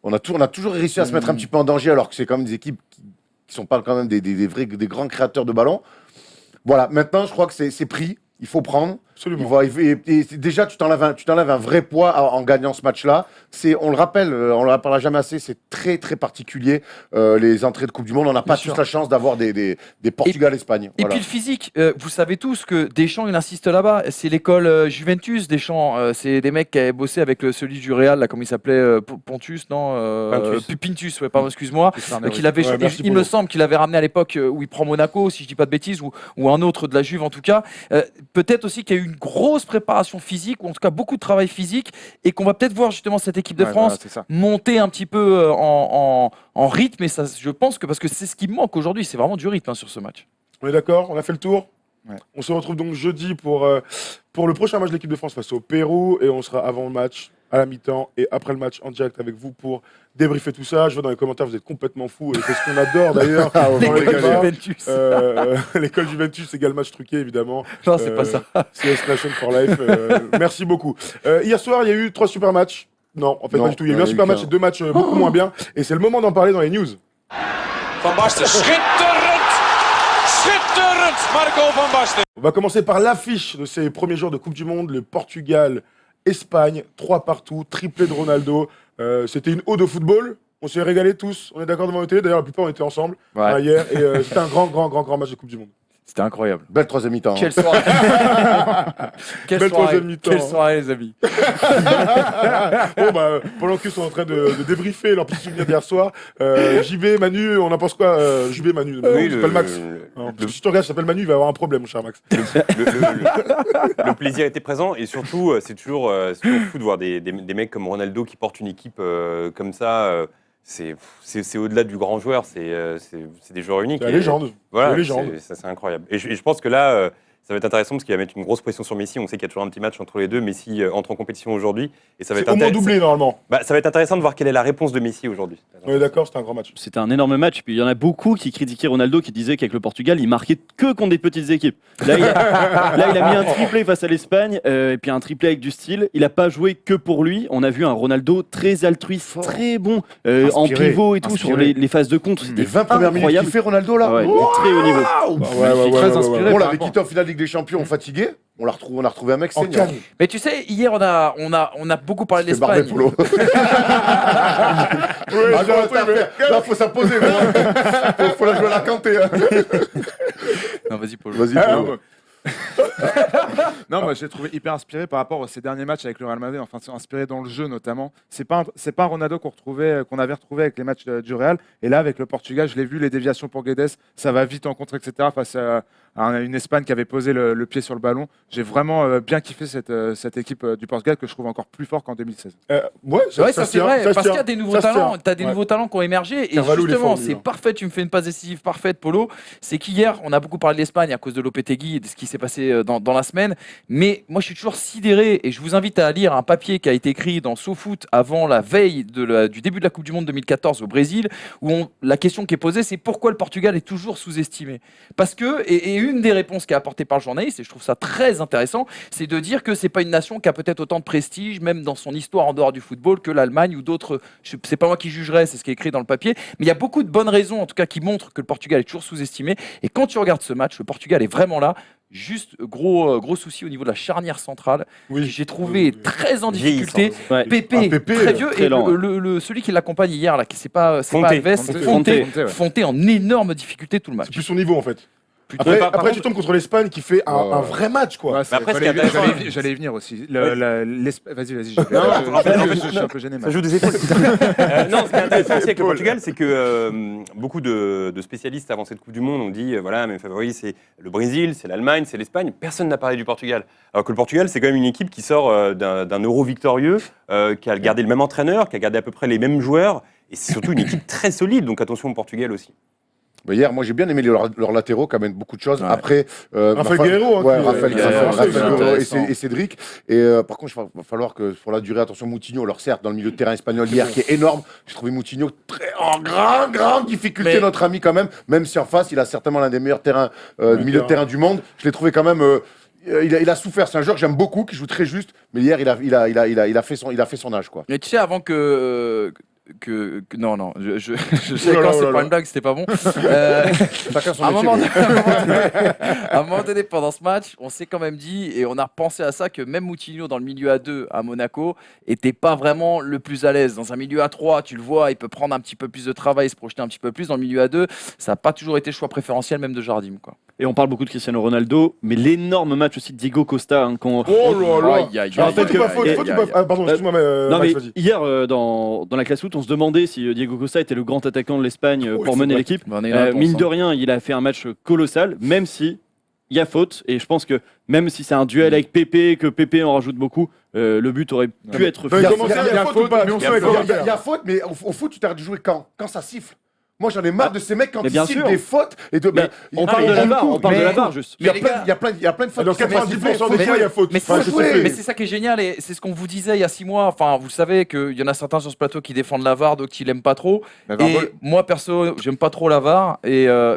On a toujours réussi à se mettre un petit peu en danger, alors que c'est quand même des équipes qui sont pas quand même des grands créateurs de ballon. Voilà, maintenant, je crois que c'est pris. Il faut prendre. Absolument. Et déjà, tu t'enlèves un vrai poids en gagnant ce match-là. On le rappelle, on le rappellera jamais assez, c'est très très particulier. Les entrées de Coupe du Monde, on n'a pas Bien tous sûr. la chance d'avoir des Portugal-Espagne. Et Voilà. puis le physique, vous savez tous que Deschamps, il insiste là-bas. C'est l'école Juventus, Deschamps. C'est des mecs qui avaient bossé avec celui du Real, là, comme il s'appelait, Pontus, non Pintus, ouais, pardon, excuse-moi. Qu'il avait, Ouais, merci il pour me le- semble qu'il avait ramené à l'époque où il prend Monaco, si je dis pas de bêtises, ou un autre de la Juve en tout cas. Peut-être aussi qu'il y a eu une grosse préparation physique, ou en tout cas beaucoup de travail physique, et qu'on va peut-être voir justement cette équipe de Ouais, France voilà, c'est ça. monter un petit peu en rythme. Et ça, je pense que parce que c'est ce qui me manque aujourd'hui, c'est vraiment du rythme sur ce match. On est d'accord, on a fait le tour. Ouais. On se retrouve donc jeudi pour le prochain match de l'équipe de France face au Pérou et on sera avant le match, à la mi-temps et après le match en direct avec vous pour débriefer tout ça. Je vois dans les commentaires, vous êtes complètement fous et c'est ce qu'on adore d'ailleurs. dans les L'école débats. Juventus. L'école Juventus égale match truqué évidemment. Non, c'est pas ça. CS Nation for Life. Merci beaucoup. Hier soir, il y a eu 3 super matchs. Non, en fait, Non, pas du tout. Il y a eu il y un en a eu super match qu'un. et 2 matchs beaucoup moins bien. Et c'est le moment d'en parler dans les news. Van Basten, schitterend! Schitterend, Marco van Basten. On va commencer par l'affiche de ces premiers jours de Coupe du Monde, le Portugal-Espagne, 3 partout, triplé de Ronaldo. C'était une ode au football. On s'est régalés tous. On est d'accord devant le télé. D'ailleurs, la plupart on était ensemble Ouais. hier. Et c'était un grand match de Coupe du Monde. C'était incroyable. Belle troisième mi-temps. Quelle soirée. Belle troisième mi-temps. Quelle soirée, les amis. Bon, bah, pendant qu'ils sont en train de débriefer leurs petits souvenirs d'hier soir, JB, Manu, on en pense quoi JB, Manu, Oui, s'appelle Max. Non, parce que si ton gars s'appelle Manu, il va avoir un problème, mon cher Max. Le plaisir était présent et surtout, c'est toujours fou de voir des mecs comme Ronaldo qui portent une équipe comme ça. C'est au-delà du grand joueur, c'est des joueurs uniques. C'est la légende. Voilà, La légende. c'est incroyable. Et je pense que là, ça va être intéressant parce qu'il va mettre une grosse pression sur Messi. On sait qu'il y a toujours un petit match entre les deux. Messi entre en compétition aujourd'hui. Et ça va être C'est au moins doublé, normalement. ça va être intéressant de voir quelle est la réponse de Messi aujourd'hui. On est d'accord, c'était un grand match. C'était un énorme match. Puis il y en a beaucoup qui critiquaient Ronaldo, qui disaient qu'avec le Portugal, il marquait que contre des petites équipes. Là, il a mis un triplé face à l'Espagne, et puis un triplé avec du style. Il n'a pas joué que pour lui. On a vu un Ronaldo très altruiste, très bon, en pivot et tout, sur les phases de compte. Les 20 premières minutes qu'il fait Ronaldo là. Ouais, il est très haut niveau. Très inspiré. On l'avait quitté en finale de Ligue des Champions fatigué. On a retrouvé un mec En senior. canne. Mais tu sais, hier, on a beaucoup parlé de C'est Barbet l'Espagne. Polo. Là, faut s'imposer. Faut la jouer à la Kanté. Hein. Non, vas-y, Paul. Vas-y, Ah, Polo. Non, moi je l'ai trouvé hyper inspiré par rapport à ces derniers matchs avec le Real Madrid, enfin c'est inspiré dans le jeu notamment. C'est pas un Ronaldo qu'on avait retrouvé avec les matchs du Real, et là avec le Portugal, je l'ai vu, les déviations pour Guedes, ça va vite en contre, etc. face à une Espagne qui avait posé le pied sur le ballon. J'ai vraiment bien kiffé cette équipe du Portugal que je trouve encore plus fort qu'en 2016. Ouais, Ouais, ça c'est vrai, parce qu'il y a des nouveaux talents, t'as des Ouais. nouveaux talents qui ont émergé, et Carvalho, il est justement, fort, lui, c'est hein. parfait, tu me fais une passe décisive parfaite, Polo, c'est qu'hier, on a beaucoup parlé de l'Espagne à cause de Lopetegui et de ce qui s'est passé dans la semaine, mais moi je suis toujours sidéré, et je vous invite à lire un papier qui a été écrit dans SoFoot avant la veille du début de la Coupe du Monde 2014 au Brésil, où la question qui est posée, c'est pourquoi le Portugal est toujours sous-estimé. Parce que, et une des réponses qui est apportée par le journaliste, et je trouve ça très intéressant, c'est de dire que c'est pas une nation qui a peut-être autant de prestige, même dans son histoire en dehors du football, que l'Allemagne ou d'autres. C'est pas moi qui jugerai, c'est ce qui est écrit dans le papier, mais il y a beaucoup de bonnes raisons, en tout cas, qui montrent que le Portugal est toujours sous-estimé. Et quand tu regardes ce match, le Portugal est vraiment là. Juste gros souci au niveau de la charnière centrale, que j'ai trouvé très en difficulté. Ouais. Pépé, Pépé, très vieux, très et lent, celui qui l'accompagne hier, là, c'est pas Fonte. Alves, Fonte, ouais. Fonte en énorme difficulté tout le match. C'est plus son niveau, en fait. Plutôt. Après, par après tu contre- tombes contre l'Espagne qui fait un vrai match, quoi. Ouais, après, ce qui est intéressant- j'allais y venir aussi. Vas-y. Je suis un peu gêné. Ça joue des épaules. Non, ce qui est intéressant aussi avec le Portugal, c'est que beaucoup de spécialistes avant cette Coupe du Monde ont dit voilà, mes favoris, c'est le Brésil, c'est l'Allemagne, c'est l'Espagne. Personne n'a parlé du Portugal. Alors que le Portugal, c'est quand même une équipe qui sort d'un Euro victorieux, qui a gardé le même entraîneur, qui a gardé à peu près les mêmes joueurs. Et c'est surtout une équipe très solide. Donc attention au Portugal aussi. Mais hier, moi j'ai bien aimé leurs latéraux qui amènent beaucoup de choses. Ouais. Raphaël Guerreiro, hein, ouais, qui- Raphaël Guerreiro, Guerreiro c'est et Cédric. Et par contre, il va falloir que pour la durée, attention, Moutinho, alors certes, dans le milieu de terrain espagnol hier, qui est énorme, j'ai trouvé Moutinho en grande difficulté, Mais- notre ami quand même si en face, il a certainement l'un des meilleurs milieux de terrain du monde. Je l'ai trouvé quand même. Il a souffert, c'est un joueur que j'aime beaucoup, qui joue très juste, mais hier il a fait son âge, quoi. Mais tu sais, avant non, je sais Oulala, quand c'est oulala. pas une blague, c'était pas bon. Chacun son À un métier. moment, mais- à un moment donné, pendant ce match, on s'est quand même dit, et on a repensé à ça, que même Moutinho dans le milieu à 2 à Monaco était pas vraiment le plus à l'aise. Dans un milieu à 3, tu le vois, il peut prendre un petit peu plus de travail, se projeter un petit peu plus. Dans le milieu à 2, ça n'a pas toujours été le choix préférentiel, même de Jardim, quoi. Et on parle beaucoup de Cristiano Ronaldo, mais l'énorme match aussi de Diego Costa. Hein, quand... Oh là là. Aïe, aïe, Je me rappelle Faute ou que- pas faute, et- faute ou pas- Ah, pardon, excuse-moi, Non, Max, mais vas-y. hier, dans la classe foot, on se demandait si Diego Costa était le grand attaquant de l'Espagne Oui, pour c'est mener vrai. l'équipe. Bah, on a eu une réponse, Mine de hein. rien, il a fait un match colossal, même si il y a faute. Et je pense que même si c'est un duel avec Pépé, que Pépé en rajoute beaucoup, le but aurait pu être Fallait fait. commencer, il y a faute ou pas mais on Attention avec sait pas. Gambert. Il y a faute, mais au foot, tu t'arrêtes de jouer quand ça siffle. Moi, j'en ai marre de ces mecs quand mais ils bien sifflent sûr. des fautes. Mais on parle de la VAR, on parle de la VAR juste. Il y a Mais plein- les gars- il y a plein de fautes. Dans qui sont pas 90% sifflées. des cas, il y a faute. Mais Enfin, c'est je sais plus. mais c'est ça qui est génial, et c'est ce qu'on vous disait il y a 6 mois. Enfin, vous savez qu'il y en a certains sur ce plateau qui défendent la VAR, d'autres qui l'aiment pas trop. La VAR, Et moi, perso, j'aime pas trop la VAR.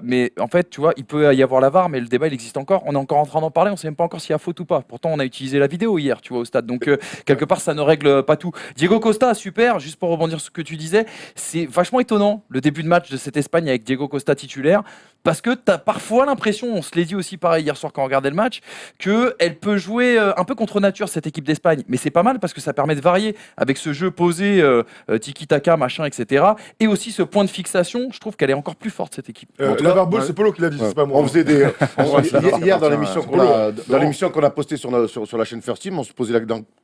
Mais en fait, tu vois, il peut y avoir la VAR, mais le débat, il existe encore. On est encore en train d'en parler, on sait même pas encore s'il y a faute ou pas. Pourtant, on a utilisé la vidéo hier, tu vois, au stade. Donc, quelque part, ça ne règle pas tout. Diego Costa, super, juste pour rebondir sur ce que tu disais, c'est vachement étonnant, le début de match match de cette Espagne avec Diego Costa titulaire, parce que tu as parfois l'impression, on se l'est dit aussi pareil hier soir quand on regardait le match, qu'elle peut jouer un peu contre nature cette équipe d'Espagne. Mais c'est pas mal parce que ça permet de varier avec ce jeu posé, tiki-taka, machin, etc. Et aussi ce point de fixation, je trouve qu'elle est encore plus forte cette équipe. La barbole, c'est Polo qui l'a dit, c'est pas moi. On faisait des. Hier, dans l'émission Polo. qu'on a postée sur la chaîne First Team, on se posait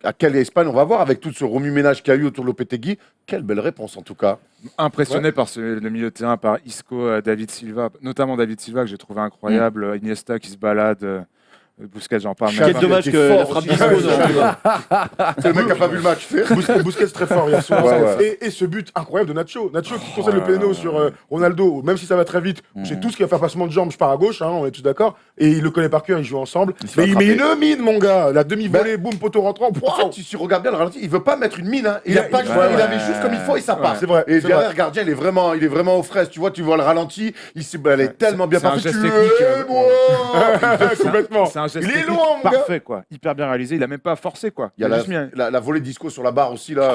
à quelle Espagne on va voir avec tout ce remue-ménage qu'il y a eu autour de Lopetegui. Quelle belle réponse en tout tout cas. Impressionné par le milieu de terrain, par Isco, David Silva, notamment David Silva que j'ai trouvé incroyable, Iniesta qui se balade, Busquets j'en parle. Quel dommage que la frappe d'Isco. C'est le mec qui n'a pas vu le match. Busquets très fort hier soir. Ouais. Et ce but incroyable de Nacho. Nacho qui concède le péno sur Ronaldo, même si ça va très vite. C'est tout ce qui va faire passement de jambes, je pars à gauche, on est tous d'accord. Et il le connaît par cœur, ils jouent ensemble. Mais il met une mine, mon gars. La demi-volée, boum, poteau rentrant. En fait, si tu regardes bien le ralenti, il veut pas mettre une mine. Il a pas de choix, il la met juste comme il faut et ça part. C'est vrai. Et derrière, le gardien, il est vraiment aux fraises. Tu vois le ralenti, elle est tellement bien parfaite. Complètement. C'est un geste Il est technique loin, mon gars. parfait, quoi. Hyper bien réalisé. Il a même pas forcé, quoi. Il y a juste mis un- la volée d'Isco sur la barre aussi, là.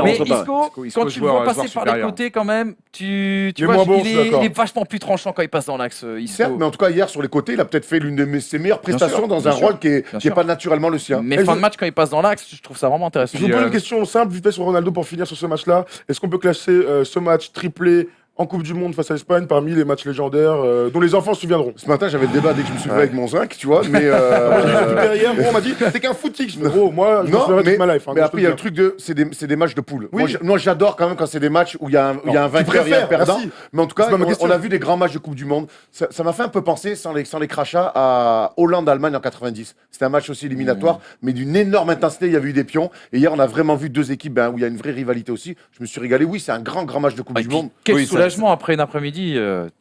Mais rentre pas. Isco, quand tu le vois passer par les côtés, quand même, tu Il est vois, moins bon, je suis il d'accord. est vachement plus tranchant quand il passe dans l'axe. Isco. Certes, mais en tout cas, hier, sur les côtés, il a peut-être fait l'une de ses meilleures prestations sûr, dans bien un sûr. rôle qui est sûr. pas naturellement le sien. Mais Et fin je- de match, quand il passe dans l'axe, je trouve ça vraiment intéressant. Je vous pose une question simple, vite fait sur Ronaldo pour finir sur ce match-là. Est-ce qu'on peut classer ce match triplé en Coupe du Monde face à l'Espagne parmi les matchs légendaires dont les enfants se souviendront? Ce matin, j'avais le débat dès que je me suis levé avec mon zinc, tu vois, mais. Hier, gros, on m'a dit c'est qu'un footix. Mais gros, moi, je me Non, souviendrai mais, toute ma life. mais après, il y a le truc de. C'est des matchs de poule. Oui. Moi, j'adore quand même quand c'est des matchs où il y a un vainqueur et un perdant. merci. Mais en tout cas, C'est pas ma question. on a vu des grands matchs de Coupe du Monde. Ça m'a fait un peu penser, sans les crachats, à Hollande-Allemagne en 90. C'était un match aussi éliminatoire, mais d'une énorme intensité. Il y avait eu des pions. Et hier, on a vraiment vu deux équipes où il y a une vraie rivalité aussi. Je me suis régalé. Oui, c'est un grand match de Coupe du Monde. Quel Oui, ça- soulagement après une après-midi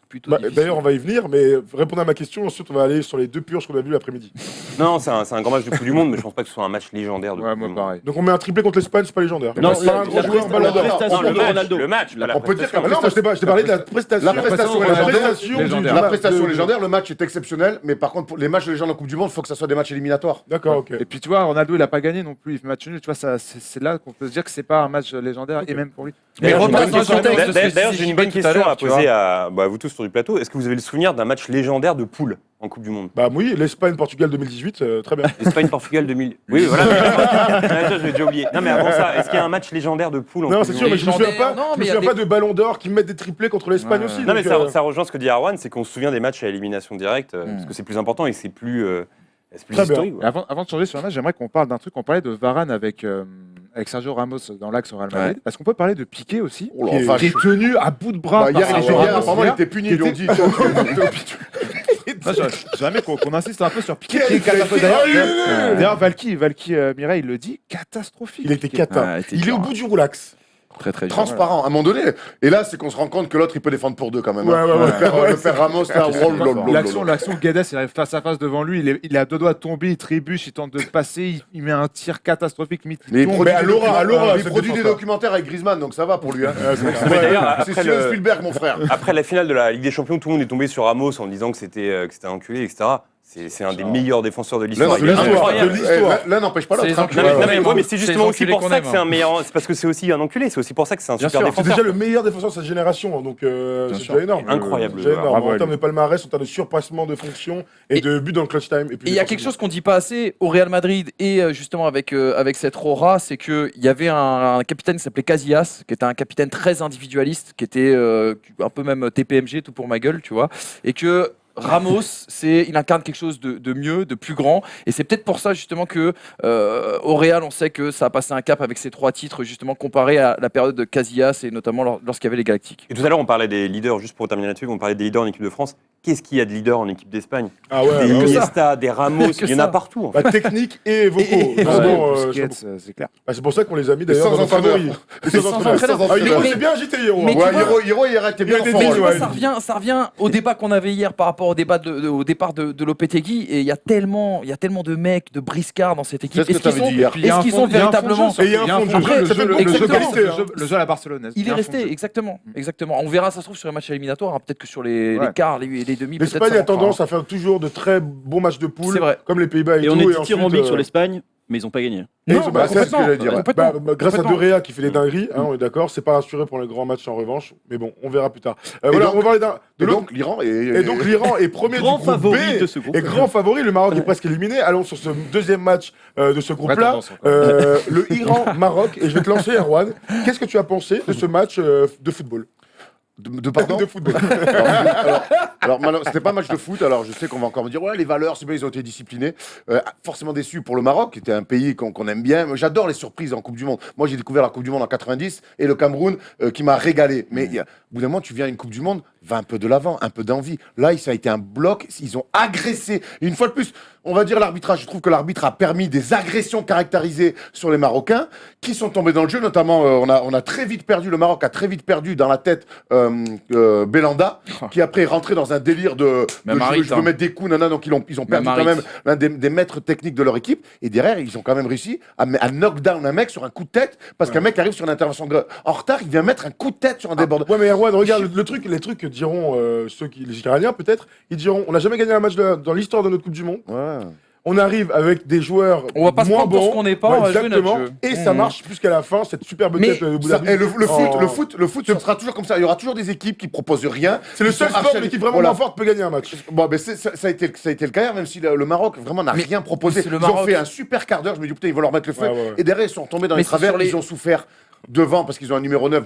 plutôt difficile. D'ailleurs, on va y venir, mais répondre à ma question, ensuite, on va aller sur les deux purges qu'on a vues l'après-midi. Non, c'est un grand match de Coupe du Monde, mais je pense pas que ce soit un match légendaire de Ouais, Coupe moi du Monde. pareil. Donc, on met un triplé contre l'Espagne, c'est pas légendaire. Non, C'est pas un gros joueur ballon d'or. prestation Non, de Ronaldo. le match, pas la On peut dire prestation. qu'un Non, moi, je t'ai parlé de la prestation. La prestation légendaire. La prestation légendaire, le match est exceptionnel, mais par contre, pour les matchs légendaires en Coupe du Monde, il faut que ça soit des matchs éliminatoires. D'accord, ok. Et puis tu vois, Ronaldo, il a pas gagné non plus. Il fait match nul. Tu vois, c'est là qu'on peut se dire que c'est pas un match légendaire et même pour lui. Mais D'ailleurs, repasse j'ai dans le une bonne contexte de question- ce que D'ailleurs, je j'ai une disais bonne tout à question l'heure, à tu poser vois. à vous tous sur du plateau. Est-ce que vous avez le souvenir d'un match légendaire de poule en Coupe du Monde? Bah oui, l'Espagne-Portugal 2018, très bien. Espagne-Portugal 2000. Oui, voilà. mais- ça, je l'ai déjà oublié. Non, mais avant ça, est-ce qu'il y a un match légendaire de poule en Non, Coupe c'est du sûr, Monde mais je me souviens Légendaire, pas, non, je me mais il y a souviens pas des- de ballon d'or qui mettent des triplés contre l'Espagne Ouais. aussi. Non, mais donc, ça rejoint ce que dit Arwan, c'est qu'on se souvient des matchs à élimination directe, parce que c'est plus important et c'est plus Très bien. historique. Et avant de changer sur le match, j'aimerais qu'on parle d'un truc. On parlait de Varane avec Sergio Ramos dans l'axe au Real Madrid. Est-ce qu'on peut parler de Piqué aussi, Oh la Qui est- vache. qui est tenu à bout de bras Bah, par hier, Sergio Ramos apparemment, il hier. était puni. Qui Ils lui ont était- dit toi, t'es au pitu. Non, j'aimerais qu'on insiste un peu sur Piqué. Quel Qui est été- D'ailleurs, Valky Mireille il le dit, catastrophique. il était Piqué. cata. Ouais, il était Il est dur, au hein. bout du roulax. Très très dur. Transparent, à un moment donné. Et là, c'est qu'on se rend compte que l'autre, il peut défendre pour deux quand même. Ouais, hein. ouais, ouais. Le père Ramos, là, L'action, Guedes, il arrive face à face devant lui, il est à deux doigts de tomber, il trébuche, il tente de passer, il met un tir catastrophique, limite, il Mais tombe. Mais à Laura, il cette produit des défense-là. documentaires avec Griezmann, donc ça va pour lui. Hein. Mais d'ailleurs, C'est après Steven le- Spielberg, mon frère. Après la finale de la Ligue des Champions, tout le monde est tombé sur Ramos en disant que c'était un enculé, etc. C'est un des meilleurs défenseurs de l'histoire. Il est incroyable. L'un n'empêche pas C'est l'autre. hein. les Non, enculés. mais c'est C'est justement les aussi enculés pour qu'on ça aime, que c'est un meilleur. C'est parce que c'est aussi un enculé. C'est aussi pour ça que c'est un Bien super sûr. C'est défenseur. déjà le meilleur défenseur de sa génération, donc c'est sûr. déjà énorme. Incroyable. Déjà énorme. Bravo à En termes lui. de palmarès, en termes de surpassement de fonctions et de buts dans le clutch time. Et il y a quelque chose qu'on dit pas assez au Real Madrid et justement avec cette aura, c'est qu'il y avait un capitaine qui s'appelait Casillas, qui était un capitaine très individualiste, qui était un peu même TPMG, tout pour ma gueule, tu vois, et que Ramos, il incarne quelque chose de mieux, de plus grand, et c'est peut-être pour ça justement que au Real, on sait que ça a passé un cap avec ces 3 titres justement comparé à la période de Casillas et notamment lorsqu'il y avait les Galactiques. Et tout à l'heure, on parlait des leaders, juste pour terminer là-dessus, on parlait des leaders en équipe de France. Qu'est-ce qu'il y a de leaders en équipe d'Espagne? Ah ouais, Des bah, Iniesta, des Ramos, Que il y en a ça. partout. En fait. bah, technique et vocaux. Et- Vraiment, Busquets, c'est clair. c'est pour ça qu'on les a mis d'ailleurs sans dans nos entraîneur. favoris. Et Sans sans entraîneur. entraîneur. Ah, Hiro, Mais- c'est bien agité, Hiro. mais hein. tu Ouais, vois- Hiro, il arrêtait bien Il a en des fond. billes, Mais tu vois, ouais. ça revient au débat qu'on avait hier par rapport au départ de Lopetegui, et il y a tellement de mecs, de briscards dans cette équipe. C'est ce que Est-ce qu'ils t'avais dit hier. Puis il y a un qu'ils fond- sont il y a un fond de jeu, véritablement surtout. Et il y a un fond de jeu. Après, Ça fait le jeu exactement. qualité, hein. Le jeu à la Barcelone. Il est resté, exactement. On verra, ça se trouve, sur les matchs éliminatoires, hein, peut-être que sur les Ouais. quarts, les demi, peut-être L'Espagne ça a tendance manquera. à faire toujours de très bons matchs de poule, C'est vrai. comme les Pays-Bas et Et on tout. est ensuite, dithyrambique sur l'Espagne. mais ils n'ont pas gagné. Et Non, ils ont- bah, c'est ce que complètement, j'allais dire. complètement. Grâce à Complètement. De Gea qui fait des dingueries, hein, on est d'accord, c'est pas rassuré pour le grand match en revanche, mais bon, on verra plus tard. Voilà, donc- on va parler de Et l'autre. donc l'Iran Et donc l'Iran est premier Grand du groupe favori B de ce groupe. et grand favori. Le Maroc est presque éliminé. Allons sur ce deuxième match de ce groupe-là. tendance, encore. Le Iran-Maroc. Et je vais te lancer, Erwan. Qu'est-ce que tu as pensé de ce match de football? De pardon De football. C'était pas un match de foot, alors je sais qu'on va encore me dire, ouais, les valeurs, c'est bien, ils ont été disciplinés. Forcément déçu pour le Maroc, qui était un pays qu'on aime bien. Moi, j'adore les surprises en Coupe du Monde. Moi, j'ai découvert la Coupe du Monde en 90 et le Cameroun qui m'a régalé. Mais au bout d'un moment, tu viens à une Coupe du Monde, va un peu de l'avant, un peu d'envie. Là, ça a été un bloc, ils ont agressé. Et une fois de plus, on va dire l'arbitrage. Je trouve que l'arbitre a permis des agressions caractérisées sur les Marocains qui sont tombés dans le jeu. Notamment, on a très vite perdu, le Maroc a très vite perdu dans la tête Belanda, qui après est rentré dans un délire de Même je Harit, veux hein. mettre des coups, donc ils ont perdu Même quand Harit. même l'un des maîtres techniques de leur équipe. Et derrière, ils ont quand même réussi à knock down un mec sur un coup de tête, parce qu'un mec arrive sur une intervention en retard, il vient mettre un coup de tête sur un débordement. Ouais, mais Erwan, regarde les trucs que diront les Iraniens peut-être. Ils diront, on n'a jamais gagné un match dans l'histoire de notre Coupe du Monde. Ouais. On arrive avec des joueurs On va pas se moins prendre pour bons. ce qu'on n'est pas, Ouais, on va jouer notre exactement. jeu. Et ça marche jusqu'à la fin, cette superbe Mais tête de Ça, Boudabi. et le Oh. foot, ça sera toujours comme ça. Il y aura toujours des équipes qui proposent rien. C'est le qui seul sont sport où archi- l'équipe vraiment Voilà. moins forte peut gagner un match. Bon, ben ça a été le cas hier, même si le Maroc vraiment n'a Mais rien proposé. c'est le Ils ont Maroc. fait un super quart d'heure. Je me dis, putain, ils vont leur mettre le feu. Ouais, ouais. Et derrière, ils sont tombés dans Mais les c'est travers. sur les- Ils ont souffert devant parce qu'ils ont un numéro 9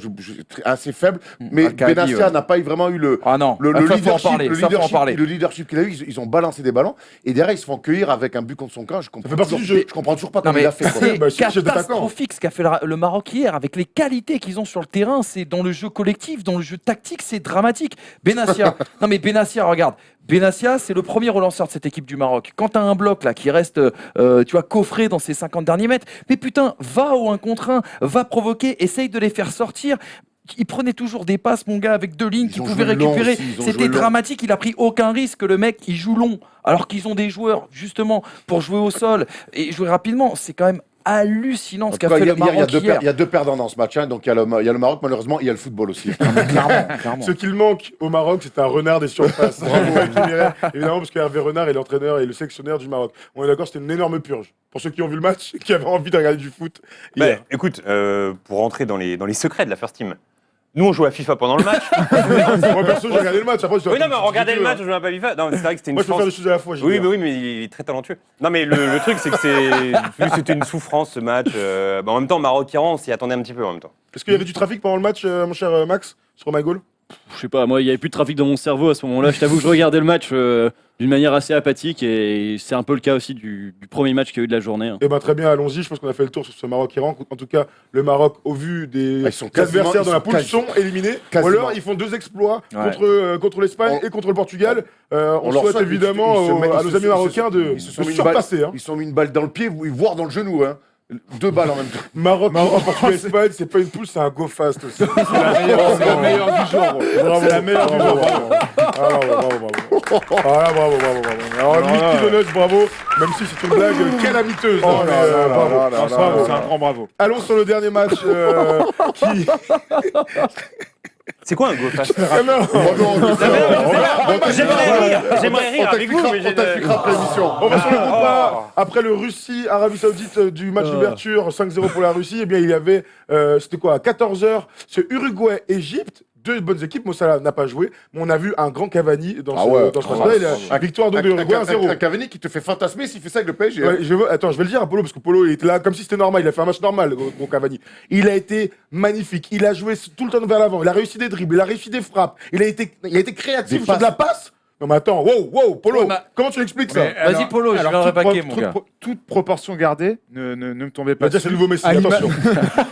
assez faible. Mais Al-Khabi, Benassia ouais. n'a pas vraiment eu le. Ah non, Le ça, faut en leadership, parler. le Ça, faut en leadership, parler. le leadership qu'il a eu, ils ont balancé des ballons et derrière ils se font cueillir avec un but contre son camp. Je comprends fait partie toujours- du jeu. Je comprends toujours pas Non, comment il mais a fait. quoi. c'est Bah, j'étais d'accord. catastrophique ce qu'a fait le Maroc hier avec les qualités qu'ils ont sur le terrain. C'est dans le jeu collectif, dans le jeu tactique, c'est dramatique. Benassia, non mais Benassia, regarde. Benassia, c'est le premier relanceur de cette équipe du Maroc. Quand tu as un bloc là qui reste, tu vois, coffré dans ses 50 derniers mètres, mais putain, va au 1 contre 1, va provoquer, essaye de les faire sortir. Il prenait toujours des passes, mon gars, avec deux lignes Ils qu'il ont pouvait joué long récupérer. aussi, ils ont C'était joué long. dramatique. Il a pris aucun risque. Le mec, il joue long. Alors qu'ils ont des joueurs, justement, pour jouer au sol et jouer rapidement. C'est quand même hallucinant En ce tout qu'a cas, fait il y a- le il y a Maroc hier. il y a deux perdants dans ce match. Hein. Donc il y a le Maroc, malheureusement, il y a le football aussi. Clairement. Ce qu'il manque au Maroc, c'est un renard des surfaces. Bravo, Guilherme. Évidemment, parce qu'Hervé Renard est l'entraîneur et le sélectionneur du Maroc. On est d'accord, c'était une énorme purge. Pour ceux qui ont vu le match, qui avaient envie de regarder du foot. Bah, hier. écoute, pour rentrer dans les secrets de la First Team, nous on jouait à FIFA pendant le match. Moi, perso, j'ai regardé le match. Après, Oui, non, mais on regardait le match, on jouait à pas FIFA. Non, mais c'est vrai que c'était une Moi, je peux chance. faire des choses à la fois. Oui, Gilbert. mais oui, mais il est très talentueux. Non, mais le truc, c'est que c'était une souffrance ce match. Bah, en même temps, Maroc-Iran, on s'y attendait un petit peu en même temps. Est-ce qu'il y avait du trafic pendant le match, mon cher Max, sur MyGoal? Je sais pas, moi il y avait plus de trafic dans mon cerveau à ce moment-là. Je t'avoue que je regardais le match d'une manière assez apathique et c'est un peu le cas aussi du premier match qu'il y a eu de la journée. Hein. Eh ben très bien, allons-y. Je pense qu'on a fait le tour sur ce Maroc-Iran. En tout cas, le Maroc, au vu des Ils sont quasiment- adversaires dans ils la sont poule, quasi- sont éliminés. Ou quasiment. alors, ils font deux exploits Ouais. contre l'Espagne et contre le Portugal. On leur souhaite évidemment à nos amis marocains de ils se sont mis une surpasser. balle- Ils se sont mis une balle dans le pied, voire dans le genou. Hein. Deux balles en même temps. Maroc, Portugal, Espagne, c'est pas une poule, c'est un go fast aussi. C'est la meilleure du jour. bro. Bravo, C'est la meilleure du bravo, jour. bravo. Ah là, bravo. Alors, Mickey Donuts, bravo. Même si c'est une blague calamiteuse. Oh hein, là mais, là là bravo. là là là Bravo. là, c'est un grand bravo. Allons sur le dernier match qui. C'est quoi un go fast Ah non. J'aimerais rire avec vous, mais On t'expliquera après l'émission. On va sur le groupe A. Après le Russie-Arabie Saoudite du match d'ouverture, 5-0 pour la Russie, eh bien, il y avait, c'était quoi, à 14h, c'est Uruguay-Égypte. Deux bonnes équipes. Mossala n'a pas joué, mais on a vu un grand Cavani dans Ah ce, ouais. dans ce match-là. Et la victoire donc de Uruguay 1-0. Un Cavani qui te fait fantasmer s'il fait ça avec le PSG. Ouais, attends, je vais le dire à Polo, parce que Polo il était là comme si c'était normal. Il a fait un match normal, mon Cavani. Il a été magnifique. Il a joué tout le temps vers l'avant. Il a réussi des dribbles, il a réussi des frappes. Il a été créatif Des sur de la passe. Non, mais attends, wow, Polo, Ouais, bah- comment tu expliques ça? Mais Vas-y, alors- Polo, je alors, viens toute répaquer, pro- mon toute gars. pro- Toute proportion gardée, ne me tombez Bah, pas déjà, c'est dessus. le nouveau Messi, À l'ima- attention.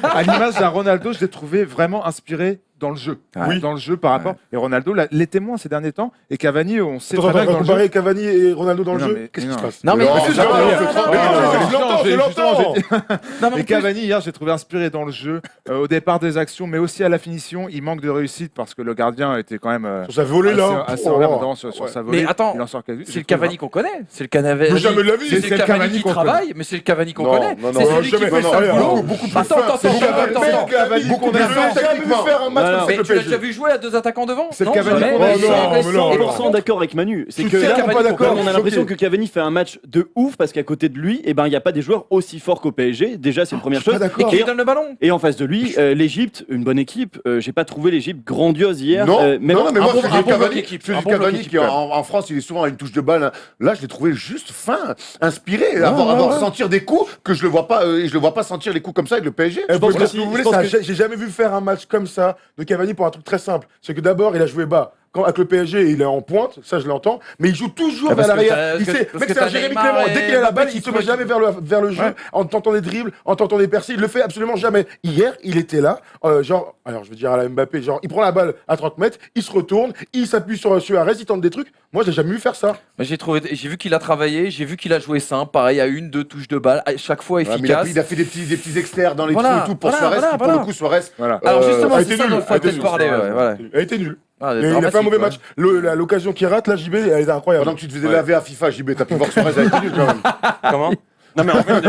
À l'image d'un Ronaldo, je l'ai trouvé vraiment inspiré dans le jeu. Oui. Dans le jeu par rapport. Et Ronaldo l'était moins ces derniers temps. Et Cavani, on sait Attends, très bien que dans le jeu. comparer Cavani et Ronaldo dans le Non, jeu, mais- qu'est-ce qui non. se passe? Non, mais Non, si, c'est je pas- l'entends, c'est je pas- l'entends, je l'entends. Non, mais Et Cavani, hier, j'ai trouvé inspiré dans le jeu, au départ des actions, mais aussi à la finition. Il manque de réussite parce que le gardien était quand même Sur sa volée là. assez Oh, en l'air oh. dedans sur Ouais. sa volée. Mais attends, Il en sort quasi. c'est le Cavani qu'on connaît. C'est le Cavani. Mais jamais de la vie. C'est le Cavani qui qu'on travaille, mais c'est le Cavani qu'on Non, connaît. non, non, C'est non, celui qui jamais. fait Non, le rien. boulot. Beaucoup plus Attends, fin. attends, C'est attends, Cavani, attends, c'est attends. Cavani Beaucoup qu'on plus a fin. vu Jamais vu techniquement. faire un match alors, Mais le tu l'as PSG. déjà vu jouer à 2 attaquants devant? C'est Non, Cavani. jamais. Oh, non, mais non, 100% d'accord avec Manu. C'est Je que suis là, tellement pas d'accord. on a l'impression Choqué. que Cavani fait un match de ouf parce qu'à côté de lui, il n'y a pas des joueurs aussi forts qu'au PSG. Déjà, c'est une première Je suis chose. pas d'accord. Et qui lui donne le ballon? Et en face de lui, l'Égypte, une bonne équipe. J'ai pas trouvé l'Égypte grandiose hier. Non, même non, mais un moi, bon- je un dis bon bloc Cavani, équipe, je dis un bon bloc Cavani équipe, qui, quand même. en France, il est souvent à une touche de balle. Là, je l'ai trouvé juste fin, inspiré, Ouais, avoir ouais. sentir des coups que je le vois pas, je le vois pas sentir les coups comme ça avec le PSG. Je pense peux dire ce aussi- que vous je voulez, pense ça, que- j'ai jamais vu faire un match comme ça de Cavani pour un truc très simple. C'est que d'abord, il a joué bas. Quand avec le PSG, il est en pointe, ça je l'entends, mais il joue toujours Ah, parce vers que l'arrière. t'as- Il parce sait, que mec, c'est t'as un Jérémy Neymar Clément. et Dès qu'il a la balle, Mbappé il se qui met jamais vers le jeu, Ouais. en tentant des dribbles, en tentant des percées. Il le fait absolument jamais. Hier, il était là, genre, alors je veux dire à la Mbappé, genre, il prend la balle à 30 mètres, il se retourne, il s'appuie sur Suarez, il tente des trucs. Moi, j'ai jamais vu faire ça. Moi, j'ai vu qu'il a travaillé, j'ai vu qu'il a joué simple, pareil, à 2 touches de balle, à chaque fois Ouais, mais efficace. il a fait des petits externes dans les Voilà, trous et tout pour voilà, Suarez. voilà, qui, pour voilà. le coup, Suarez. Voilà. Alors justement, a c'est été ça nul, dont il a faut été peut-être nul, parler. Ouais, voilà. Il a été nul. Ah, Et il a fait un dramatique, mauvais ouais. match. L'occasion qu'il rate, là, JB, elle est incroyable. Pendant que tu te faisais laver à FIFA, JB, t'as pu voir que Suarez a été nul quand même. Comment? Non mais en fait,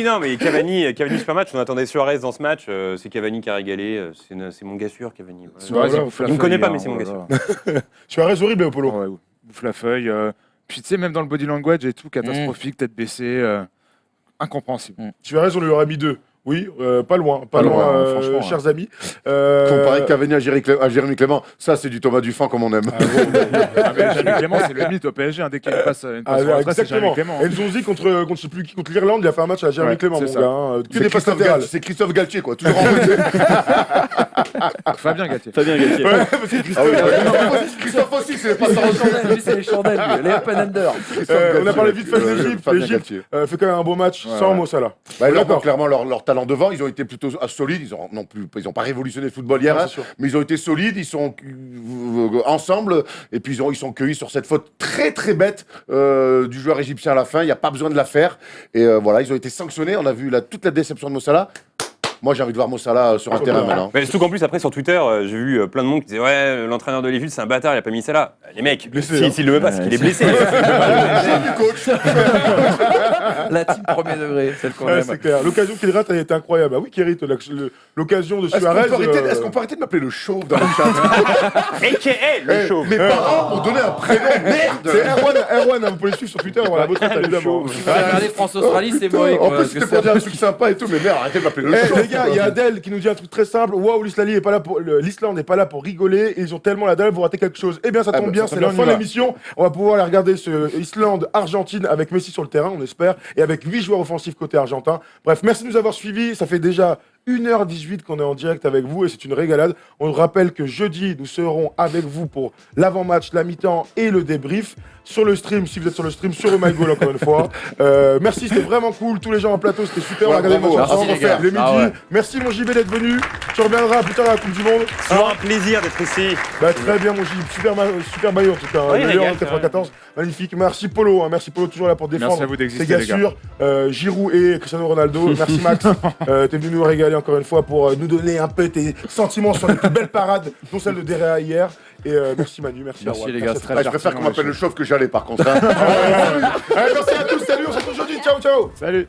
non mais Cavani super match. On attendait Suarez dans ce match. C'est Cavani qui a régalé. C'est mon gars sûr, Cavani. Voilà. Suarez, voilà. bouffe la Il me feuille, connaît pas, hein, mais c'est mon oh là gars là. Suarez horrible, Polo. Ouais, bouffe la feuille. Puis tu sais, même dans le body language et tout, catastrophique, tête baissée, incompréhensible. Suarez, on lui aurait mis 2. Oui, pas loin, franchement, chers amis. Comparer Cavani à Jérémy Clément, ça c'est du Thomas Dufan comme on aime. Ah, mais Jérémy Clément, c'est le mythe au PSG. Dès qu'il passe une passe en retrait, c'est Jérémy Exactement. Clément. Nzonzi contre je sais plus qui, contre l'Irlande, il a fait un match à Jérémy Ouais, Clément, c'est mon ça. gars. Hein, que C'est des passes Christophe latérales. Galtier, c'est Christophe Galtier, quoi. Toujours en route. Fabien Galtier. Fabien Galtier. Ouais, parce que Christophe, Christophe aussi, c'est pas C'est ça. les chandelles, lui, c'est les chandelles, lui. Les open under. on a parlé vite fait de l'Égypte. Fabien L'Égypte Galtier. fait quand même un beau match Ouais, sans ouais. Mo Salah. Bah, D'accord. clairement, leur talent devant, ils ont été plutôt solides. Ils ont pas révolutionné le football hier, Ouais, hein, c'est sûr. mais ils ont été solides. Ils sont ensemble et puis ils sont cueillis sur cette faute très très bête du joueur égyptien à la fin. Il n'y a pas besoin de la faire. Et voilà, ils ont été sanctionnés. On a vu toute la déception de Mo Salah. Moi, j'ai envie de voir Mo Salah sur un terrain maintenant. Mais surtout qu'en plus, après, sur Twitter, j'ai vu plein de monde qui disait ouais, l'entraîneur de l'Égypte, c'est un bâtard, il a pas mis ça là. Les mecs, Blessé, hein. s'il le met pas, c'est qu'il est blessé. La team premier degré, celle qu'on Ouais, aime. c'est clair. L'occasion qu'il rate, elle était incroyable. Ah oui, qu'il hérite l'occasion de Suarez. Est-ce qu'on peut arrêter de m'appeler le chauve dans le chat A.K.A. le chauve. Mes parents m'ont donné un prénom, merde. C'est Erwan, hein, vous pouvez le suivre sur Twitter, on la votre tête, évidemment. Regardez France-Australie, c'est mauvais. En quoi, plus, parce que c'était pour dire un truc sympa et tout, mais merde, arrêtez de m'appeler le Eh, chauve. les gars, il y a Adèle qui nous dit un truc très simple. Waouh, l'Islande n'est pas là pour rigoler. Et ils ont tellement la dalle, vous ratez quelque chose. Eh bien, ça tombe bah, bien, ça c'est tombe la bien, fin on de y va. l'émission. On va pouvoir aller regarder ce Islande-Argentine avec Messi sur le terrain, on espère, et avec 8 joueurs offensifs côté argentin. Bref, merci de nous avoir suivis. Ça fait déjà 1h18 qu'on est en direct avec vous et c'est une régalade. On rappelle que jeudi, nous serons avec vous pour l'avant-match, la mi-temps et le débrief. Sur le stream, si vous êtes sur le stream, sur MyGoal encore une fois. Merci, c'était vraiment cool. Tous les gens en plateau, c'était super. On a Ouais, regardé le bravo. match ensemble. Merci, les gars. Le midi. Ah ouais. Merci mon JB d'être venu. Tu reviendras plus tard à la Coupe du Monde. C'est toujours un plaisir d'être ici. Bah, très bien mon JB. Super maillot en tout cas. Oui, Le régale, Léon 94. Magnifique. Merci Polo. Hein. Merci Polo toujours là pour défendre. Merci à vous C'est d'exister, gars les gars. sûr. Giroud et Cristiano Ronaldo. Merci Max. T'es venu nous régaler encore une fois pour nous donner un peu tes sentiments sur les plus belles parades, dont celle de Derea hier. Et merci Manu, merci Merci, Erwan. les gars, à c'est toi. très Ah, je préfère qu'on m'appelle le chauve que j'allais par contre. hein. Allez, merci à tous. Salut, on se retrouve jeudi. Ciao, ciao. Salut.